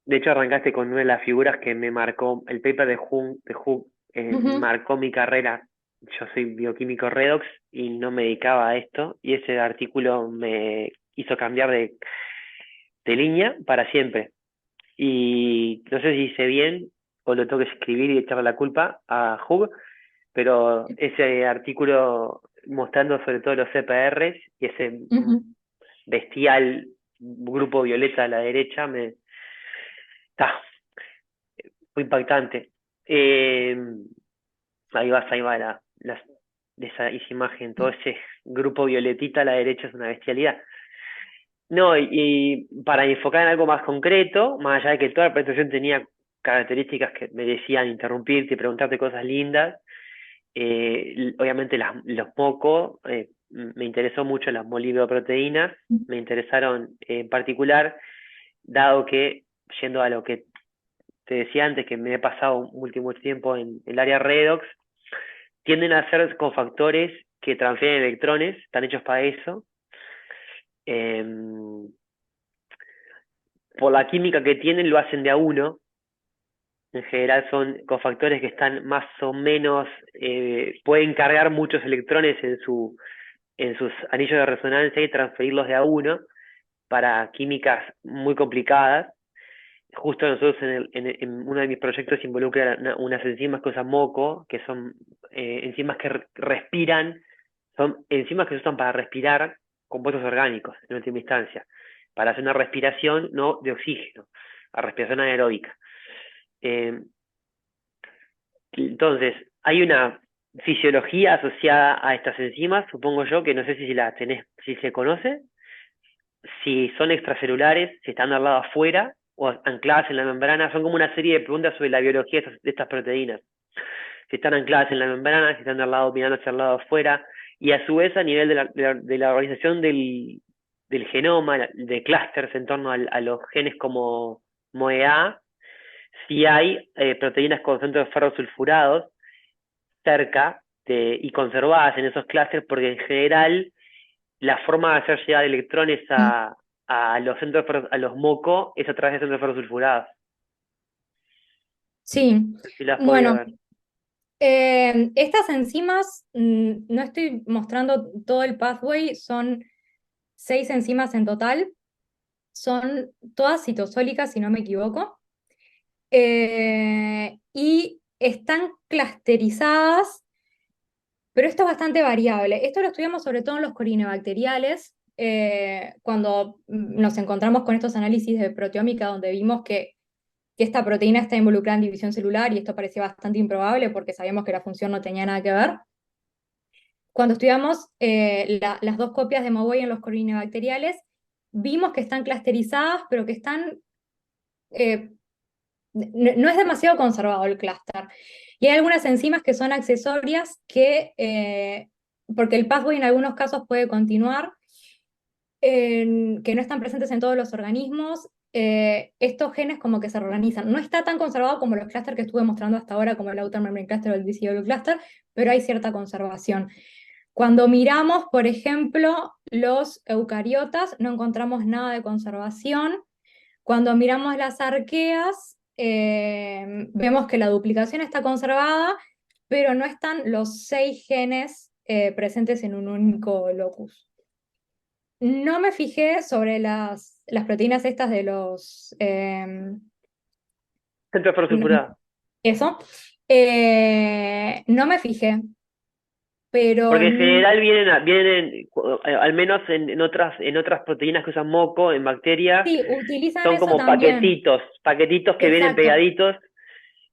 de hecho, arrancaste con una de las figuras que me marcó, el paper de Hug Ujú. marcó mi carrera. Yo soy bioquímico redox y no me dedicaba a esto, y ese artículo me hizo cambiar de línea para siempre. Y no sé si hice bien o lo tengo que escribir y echarle la culpa a Hug, pero ese artículo mostrando sobre todo los CPRs y ese Ujú. bestial grupo violeta a la derecha está muy impactante. Eh, ahí va esa imagen, todo ese grupo violetita a la derecha es una bestialidad. No, y para enfocar en algo más concreto, más allá de que toda la presentación tenía características que me decían interrumpirte y preguntarte cosas lindas, obviamente los moco, me interesó mucho las molibeoproteínas, me interesaron en particular, dado que, yendo a lo que te decía antes, que me he pasado un último tiempo en el área redox, tienden a ser cofactores que transfieren electrones, están hechos para eso, em, por la química que tienen, lo hacen de a uno. En general son cofactores que están más o menos, pueden cargar muchos electrones en sus anillos de resonancia y transferirlos de a uno para químicas muy complicadas. Justo nosotros en uno de mis proyectos involucra unas enzimas que usan moco, que son enzimas que respiran, son enzimas que se usan para respirar compuestos orgánicos, en última instancia, para hacer una respiración no de oxígeno, a respiración anaeróbica. Eh, entonces, hay una fisiología asociada a estas enzimas, supongo yo, que no sé si la tenés, si se conoce, si son extracelulares, si están al lado afuera o ancladas en la membrana. Son como una serie de preguntas sobre la biología de estas proteínas. Si están ancladas en la membrana, si están al lado, mirando hacia el lado afuera, y a su vez a nivel de la organización del genoma, de clústeres en torno a los genes como MOEA, si hay proteínas con centros ferrosulfurados cerca y conservadas en esos clústeres, porque en general la forma de hacer llegar electrones Mm. a los centros, a los MOCO es a través de centros ferrosulfurados. Sí, No sé si las has podido bueno, ver. estas enzimas, no estoy mostrando todo el pathway, son 6 enzimas en total, son todas citosólicas, si no me equivoco, y están clusterizadas, pero esto es bastante variable. Esto lo estudiamos sobre todo en los corinebacteriales, cuando nos encontramos con estos análisis de proteómica donde vimos que esta proteína está involucrada en división celular y esto parecía bastante improbable porque sabíamos que la función no tenía nada que ver. Cuando estudiamos las 2 copias de Moway en los corinebacteriales, vimos que están clusterizadas, pero que están... no es demasiado conservado el clúster. Y hay algunas enzimas que son accesorias porque el pathway en algunos casos puede continuar, que no están presentes en todos los organismos. Estos genes como que se reorganizan. No está tan conservado como los clústeres que estuve mostrando hasta ahora, como el outer membrane cluster o el VCW cluster, pero hay cierta conservación. Cuando miramos, por ejemplo, los eucariotas, no encontramos nada de conservación. Cuando miramos las arqueas, vemos que la duplicación está conservada, pero no están los 6 genes presentes en un único locus. No me fijé sobre las proteínas estas de los... Centros ferrosulfurados. eso. No me fijé, pero Porque en general al menos en otras proteínas que usan moco, en bacterias, sí, utilizan son eso como también. paquetitos que vienen Exacto. pegaditos.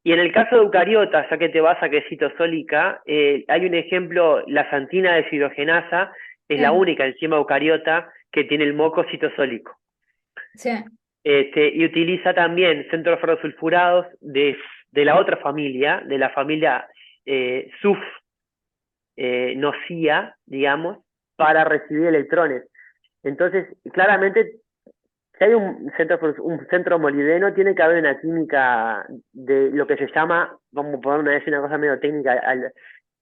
Y en el caso de eucariotas, ya que te vas a que es citosólica, hay un ejemplo, la santina deshidrogenasa es la Sí, única enzima eucariota que tiene el moco citosólico. sí, Y utiliza también centros ferrosulfurados de la otra familia, de la familia SUF, nocía, digamos, para recibir electrones. Entonces, claramente, si hay un centro molibdeno, tiene que haber una química de lo que se llama, vamos a poner una cosa medio técnica,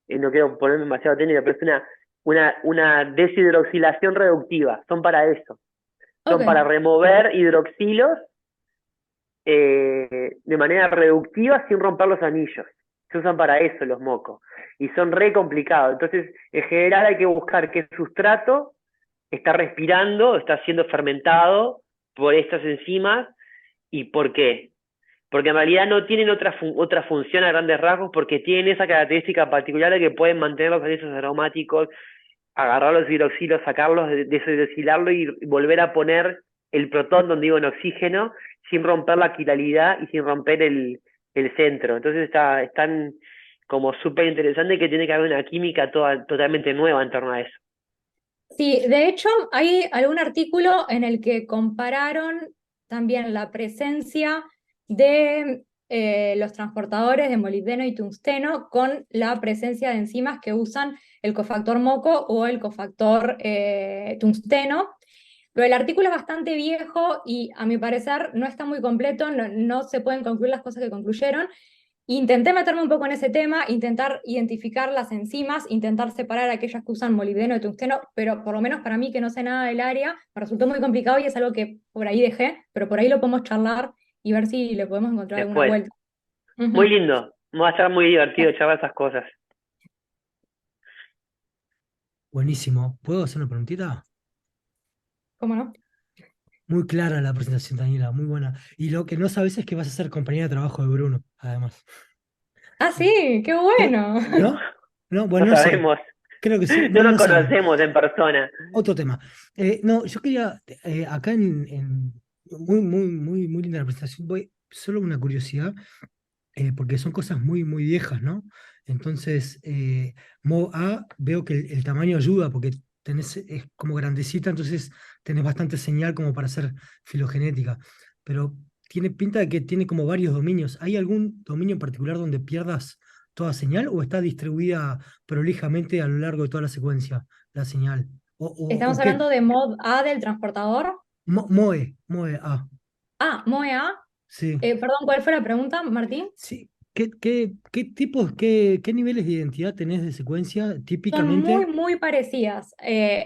no quiero ponerme demasiado técnica, pero es una deshidroxilación reductiva. Son para eso. Son para ok. remover hidroxilos de manera reductiva sin romper los anillos. Se usan para eso los mocos. Y son re complicados. Entonces, en general hay que buscar qué sustrato está respirando, está siendo fermentado por estas enzimas y por qué. Porque en realidad no tienen otra función a grandes rasgos, porque tienen esa característica particular de que pueden mantener los anillos aromáticos, agarrar los hidroxilos, sacarlos, deshidroxilarlo y volver a poner el protón donde iba en oxígeno, sin romper la quiralidad y sin romper el centro. Entonces están como súper interesante, que tiene que haber una química totalmente nueva en torno a eso. Sí, de hecho, hay algún artículo en el que compararon también la presencia de los transportadores de molibdeno y tungsteno con la presencia de enzimas que usan el cofactor moco o el cofactor tungsteno. Pero el artículo es bastante viejo y a mi parecer no está muy completo, no se pueden concluir las cosas que concluyeron. Intenté meterme un poco en ese tema, intentar identificar las enzimas, intentar separar aquellas que usan molibdeno de tungsteno, pero por lo menos para mí que no sé nada del área, me resultó muy complicado y es algo que por ahí dejé, pero por ahí lo podemos charlar y ver si le podemos encontrar alguna Después. vuelta. Muy Ujú. lindo. Va a ser muy divertido charlar esas cosas. Buenísimo. ¿Puedo hacer una preguntita? ¿Cómo no? Muy clara la presentación, Daniela, muy buena. Y lo que no sabes es que vas a ser compañera de trabajo de Bruno, además. Ah, sí, qué Creo- bueno. ¿No? No, No bueno, no sé. sabemos. Creo que sí. No No, nos no saben. conocemos en persona. Otro tema. No, yo quería, acá muy, muy, muy, muy linda la presentación. Voy, solo una curiosidad, porque son cosas muy, muy viejas, ¿no? Entonces, MOA, veo que el tamaño ayuda, porque tenés, es como grandecita, entonces tenés bastante señal como para hacer filogenética. Pero tiene pinta de que tiene como varios dominios. ¿Hay algún dominio en particular donde pierdas toda señal o está distribuida prolijamente a lo largo de toda la secuencia, la señal? Estamos O qué? hablando de mod A del transportador. MOE, Ah, MOE A. sí. Perdón, ¿cuál fue la pregunta, Martín? Sí. ¿Qué tipos, qué niveles de identidad tenés de secuencia Son muy, típicamente? muy parecidas Ok,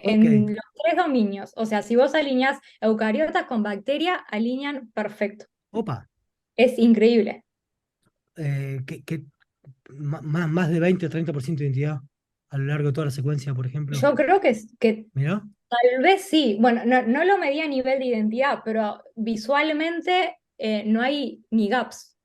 en los tres dominios. O sea, si vos alineás eucariotas con bacteria, alinean perfecto. opa, Es increíble. que más de 20 o 30% de identidad a lo largo de toda la secuencia, por ejemplo. Yo creo que Mirá, tal vez sí. Bueno, no lo medí a nivel de identidad, pero visualmente no hay ni gaps.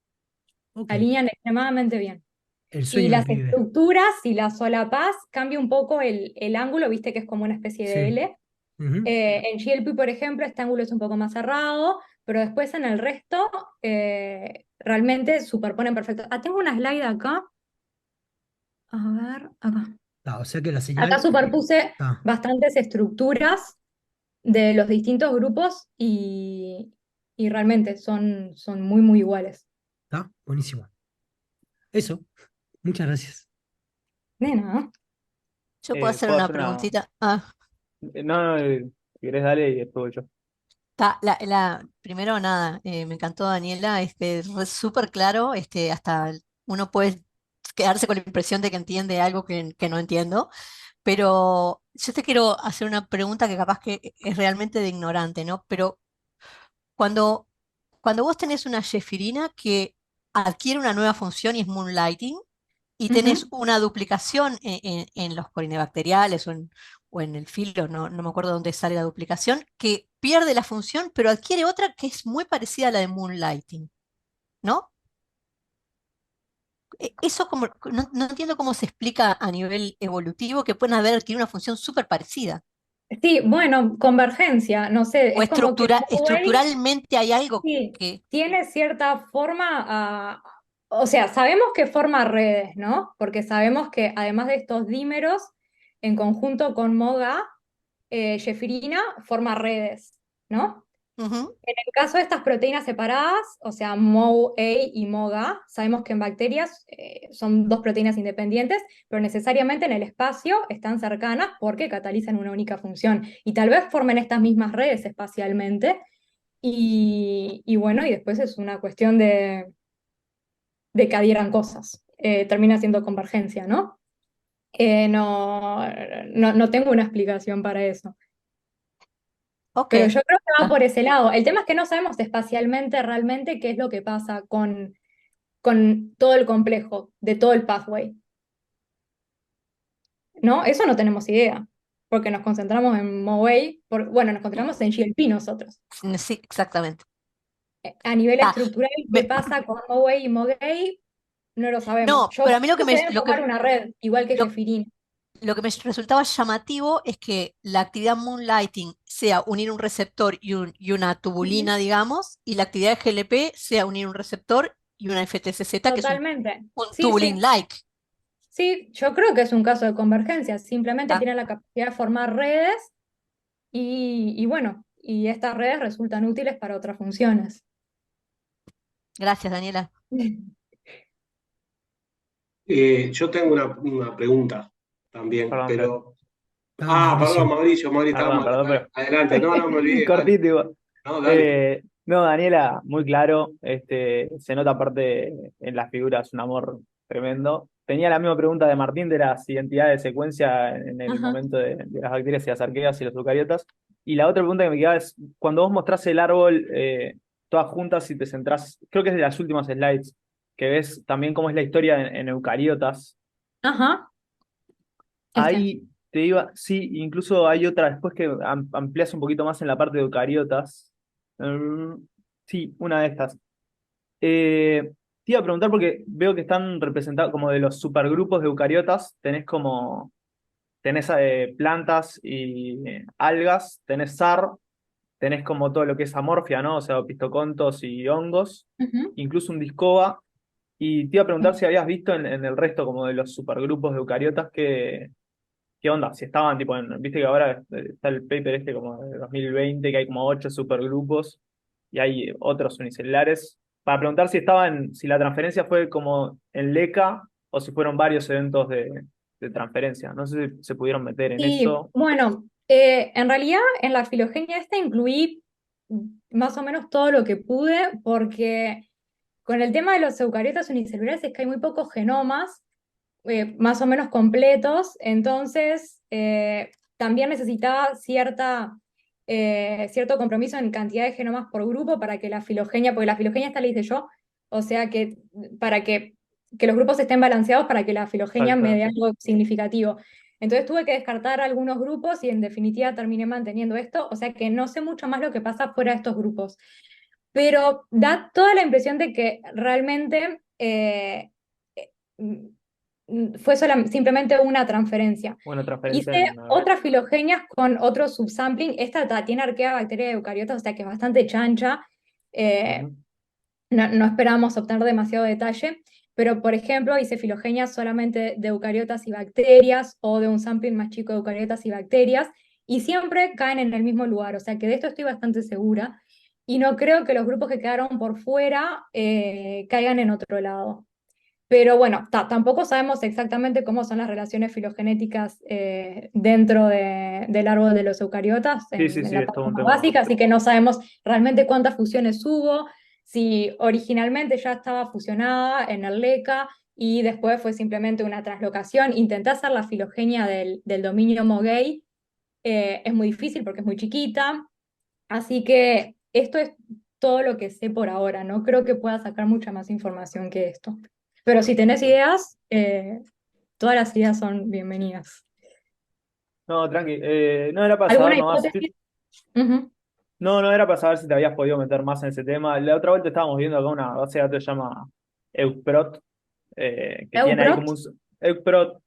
ok. Alinean extremadamente bien. El Y sueño del las pibe. estructuras, si las solapás, cambia un poco el ángulo, viste que es como una especie de Sí. L. Ujú. En GLP, por ejemplo, este ángulo es un poco más cerrado, pero después en el resto realmente superponen perfecto. Ah, tengo una slide acá. A ver, acá. Ah, o sea que la Acá señal. superpuse Está, bastantes estructuras de los distintos grupos y realmente son muy, muy iguales. está, buenísimo. Eso, muchas gracias. Nena, Yo puedo hacer Puedo una hacer una. preguntita. No, si querés, dale y después voy yo. Primero nada, me encantó Daniela, es súper claro, hasta uno puede quedarse con la impresión de que entiende algo que no entiendo, pero yo te quiero hacer una pregunta que capaz que es realmente de ignorante, ¿no? Pero cuando, cuando vos tenés una Shefirina que adquiere una nueva función y es Moonlighting, y tenés ujú. una duplicación en los corinebacteriales o en el filo, no me acuerdo dónde sale la duplicación, que pierde la función, pero adquiere otra que es muy parecida a la de Moonlighting, ¿no? Eso como, no entiendo cómo se explica a nivel evolutivo que pueden haber adquirido una función súper parecida. Sí, bueno, convergencia, no sé, O es como que Huawei estructuralmente hay algo sí, que... tiene cierta forma, o sea, sabemos que forma redes, ¿no? Porque sabemos que además de estos dímeros, en conjunto con MOGA, Shefirina forma redes, ¿no? Ujú, En el caso de estas proteínas separadas, o sea, MOA y MOGA, sabemos que en bacterias son dos proteínas independientes, pero necesariamente en el espacio están cercanas porque catalizan una única función y tal vez formen estas mismas redes espacialmente y bueno, y después es una cuestión de que adhieran cosas. Termina siendo convergencia, ¿no? No tengo una explicación para eso. ok. Pero yo creo que va Ah, por ese lado. El tema es que no sabemos espacialmente realmente qué es lo que pasa con todo el complejo, de todo el pathway, ¿no? Eso no tenemos idea, porque nos concentramos en MOA, bueno, nos concentramos en GLP nosotros. sí, exactamente. A nivel Ah, estructural, qué me- pasa con MOA y MOGA, no lo sabemos. no, pero a mí Creo que deben formar una red, igual que lo, Jefferini. Lo que me resultaba llamativo es que la actividad Moonlighting sea unir un receptor y una tubulina, Ujú. digamos, y la actividad GLP sea unir un receptor y una FTCZ, que es Totalmente. un Sí, sí. tubulin-like. Sí, yo creo que es un caso de convergencia. Simplemente Ah, tienen la capacidad de formar redes y bueno, y estas redes resultan útiles para otras funciones. gracias, Daniela. Yo tengo una pregunta también, Perdón, Fer. pero... Está Ah, perdón, Mauricio. Mauricio, estaba Perdón, mal. perdón, pero. Adelante, no, no me olvidé, dale. Cortito igual. No, dale. No, Daniela, muy claro. Se nota aparte en las figuras un amor tremendo. Tenía la misma pregunta de Martín de las identidades de secuencia en el Ajá, momento de las bacterias y las arqueas y los eucariotas. Y la otra pregunta que me queda es, cuando vos mostrás el árbol todas juntas y te centrás, creo que es de las últimas slides, que ves también cómo es la historia en eucariotas. ajá, este. Ahí te iba, sí, incluso hay otra después que amplias un poquito más en la parte de eucariotas. Mm, sí, una de estas. Te iba a preguntar porque veo que están representados como de los supergrupos de eucariotas, tenés plantas y algas, tenés SAR, tenés como todo lo que es amorfia, ¿no? O sea, opistocontos y hongos, Ujú. incluso un discoba. Y te iba a preguntar si habías visto en el resto como de los supergrupos de eucariotas qué onda, si estaban tipo viste que ahora está el paper este como de 2020, que hay como 8 supergrupos y hay otros unicelulares, para preguntar si estaban, si la transferencia fue como en LECA o si fueron varios eventos de transferencia. No sé si se pudieron meter en Sí, eso. bueno, en realidad en la filogenia esta incluí más o menos todo lo que pude, porque con el tema de los eucariotas unicelulares es que hay muy pocos genomas más o menos completos, entonces también necesitaba cierto compromiso en cantidad de genomas por grupo para que la filogenia, porque la filogenia esta la hice yo, o sea que para que los grupos estén balanceados para que la filogenia me dé Exacto. algo significativo. Entonces tuve que descartar algunos grupos y en definitiva terminé manteniendo esto, o sea que no sé mucho más lo que pasa fuera de estos grupos, pero da toda la impresión de que realmente fue simplemente una transferencia. Una transferencia Hice en una. otras filogenias con otro subsampling. Esta tiene arquea bacteria de eucariotas, o sea que es bastante chancha. Eh, Ujú. no esperábamos obtener demasiado detalle, pero por ejemplo hice filogenias solamente de eucariotas y bacterias o de un sampling más chico de eucariotas y bacterias y siempre caen en el mismo lugar, o sea que de esto estoy bastante segura y no creo que los grupos que quedaron por fuera caigan en otro lado. Pero bueno, tampoco sabemos exactamente cómo son las relaciones filogenéticas dentro del árbol de los eucariotas Sí, sí, en sí, la es todo parte un más tema. básica, así que no sabemos realmente cuántas fusiones hubo, si originalmente ya estaba fusionada en el LECA y después fue simplemente una translocación. Intenté hacer la filogenia del dominio Mogay, es muy difícil porque es muy chiquita, así que esto es todo lo que sé por ahora, no creo que pueda sacar mucha más información que esto. Pero si tenés ideas, todas las ideas son bienvenidas. No, tranqui. No era para saber ¿Alguna nomás. hipótesis? Ujú. No, no era para saber si te habías podido meter más en ese tema. La otra vuelta estábamos viendo acá una base de datos que se llama Euprot, que tiene ahí Euprot. como Euprot,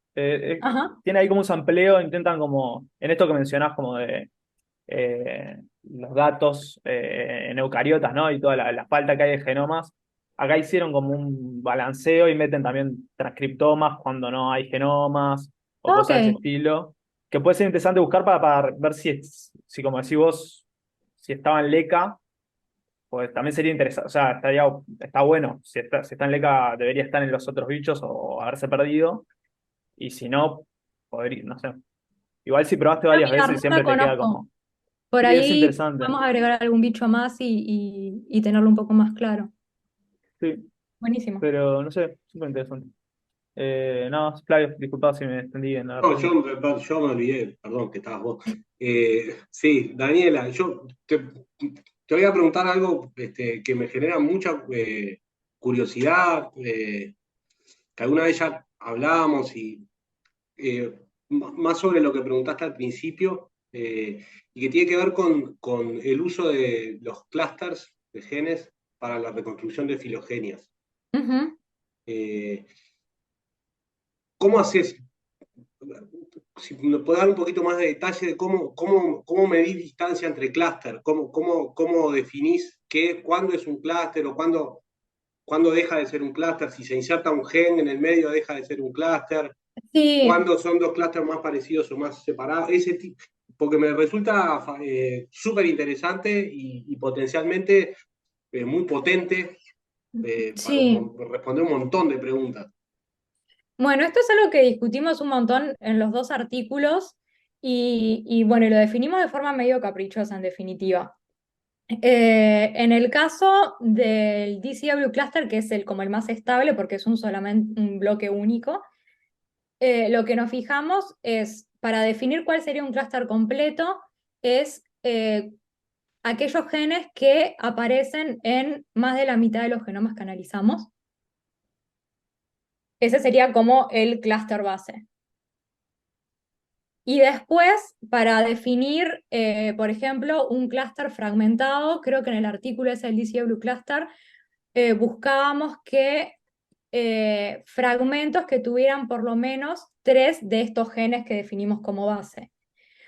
Ajá. tiene ahí como un sampleo, intentan como, en esto que mencionás como de los datos en eucariotas, ¿no? Y toda la falta que hay de genomas. Acá hicieron como un balanceo y meten también transcriptomas cuando no hay genomas o cosas de ese Ok. estilo, que puede ser interesante buscar para ver si como decís vos, si estaba en LECA, pues también sería interesante, o sea, está bueno, si está en LECA debería estar en los otros bichos o haberse perdido, y si no, podría, no sé. Igual si probaste No, varias mira, veces no la siempre te queda conozco. como, Por sí, es ahí interesante. vamos a agregar algún bicho más y tenerlo un poco más claro. Sí, Buenísimo. pero no sé, súper interesante. No, Flavio, disculpa si me extendí en la No, pregunta. yo me olvidé, perdón, que estabas vos. Sí, Daniela, yo te voy a preguntar algo que me genera mucha curiosidad, que alguna vez ya hablábamos y más sobre lo que preguntaste al principio, y que tiene que ver con el uso de los clústeres de genes para la reconstrucción de filogenias. Ujú. Eh, ¿Cómo haces? Si me puedes dar un poquito más de detalle de cómo medís distancia entre clúster, cómo definís cuándo es un clúster o cuándo deja de ser un clúster, si se inserta un gen en el medio deja de ser un clúster, Sí, cuándo son dos clústeres más parecidos o más separados, porque me resulta súper interesante y potencialmente muy potente para sí. responder un montón de preguntas. Bueno, esto es algo que discutimos un montón en los dos artículos y bueno, y lo definimos de forma medio caprichosa en definitiva. En el caso del DCW Cluster, que es como el más estable porque es solamente un bloque único, lo que nos fijamos es, para definir cuál sería un clúster completo, es aquellos genes que aparecen en más de la mitad de los genomas que analizamos. Ese sería como el clúster base. Y después, para definir, por ejemplo, un clúster fragmentado, creo que en el artículo ese del DCW Cluster, buscábamos que fragmentos que tuvieran por lo menos 3 de estos genes que definimos como base.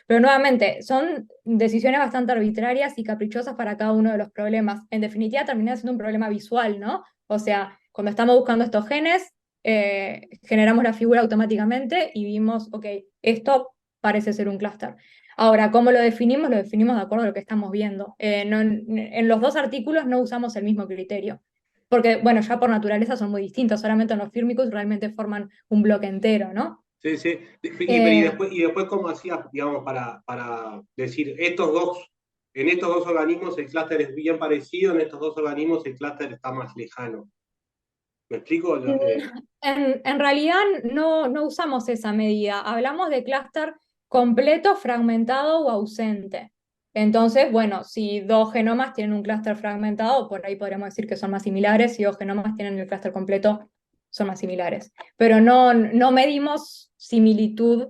Pero nuevamente, son decisiones bastante arbitrarias y caprichosas para cada uno de los problemas. En definitiva, termina siendo un problema visual, ¿no? O sea, cuando estamos buscando estos genes, generamos la figura automáticamente y vimos, ok, esto parece ser un clúster. Ahora, ¿cómo lo definimos? Lo definimos de acuerdo a lo que estamos viendo. En los dos artículos no usamos el mismo criterio. Porque, bueno, ya por naturaleza son muy distintos, solamente en los fírmicos realmente forman un bloque entero, ¿no? Sí, sí. Y después ¿cómo hacías, digamos, para decir, en estos dos organismos el clúster es bien parecido, en estos dos organismos el clúster está más lejano? ¿Me explico? En realidad no usamos esa medida, hablamos de clúster completo, fragmentado o ausente. Entonces, bueno, si dos genomas tienen un clúster fragmentado, por ahí podríamos decir que son más similares, si dos genomas tienen el clúster completo, son más similares. Pero no medimos similitud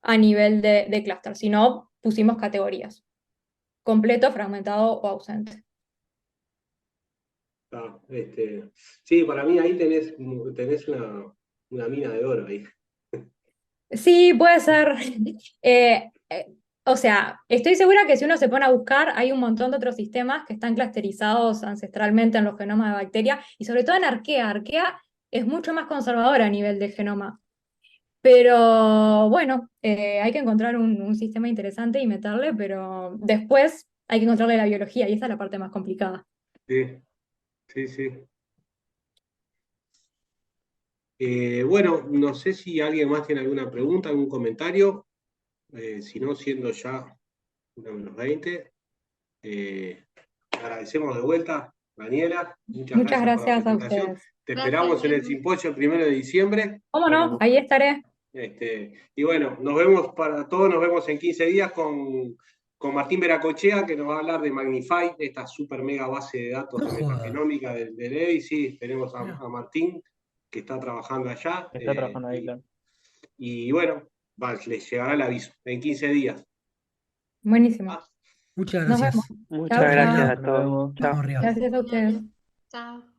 a nivel de clúster, sino pusimos categorías, completo, fragmentado o ausente. Ah, sí, para mí ahí tenés una mina de oro ahí. Sí, puede ser. O sea, estoy segura que si uno se pone a buscar, hay un montón de otros sistemas que están clusterizados ancestralmente en los genomas de bacteria y sobre todo en arquea. Arquea es mucho más conservadora a nivel de genoma. Pero bueno, hay que encontrar un sistema interesante y meterle, pero después hay que encontrarle la biología y esa es la parte más complicada. Sí, sí, sí. Bueno, no sé si alguien más tiene alguna pregunta, algún comentario. Si no, siendo ya 1:20. Agradecemos de vuelta, Daniela. Muchas Muchas gracias por la gracias a presentación. ustedes. Te Gracias, esperamos en el Diego. simposio el 1 de diciembre. ¿Cómo no? Ahí estaré. Y bueno, nos vemos en 15 días con Martín Veracochea, que nos va a hablar de Magnify, esta super mega base de datos No de jodas. metagenómica del EI. Sí, tenemos Mirá. a Martín, que está trabajando allá. Está trabajando ahí, claro. Y bueno, les llegará el aviso en 15 días. Buenísimo. Ah, Muchas Nos gracias. vemos. Muchas Chau, gracias chau. a Nos todos. vemos. Chao. Vamos arriba. Gracias a ustedes. Chao.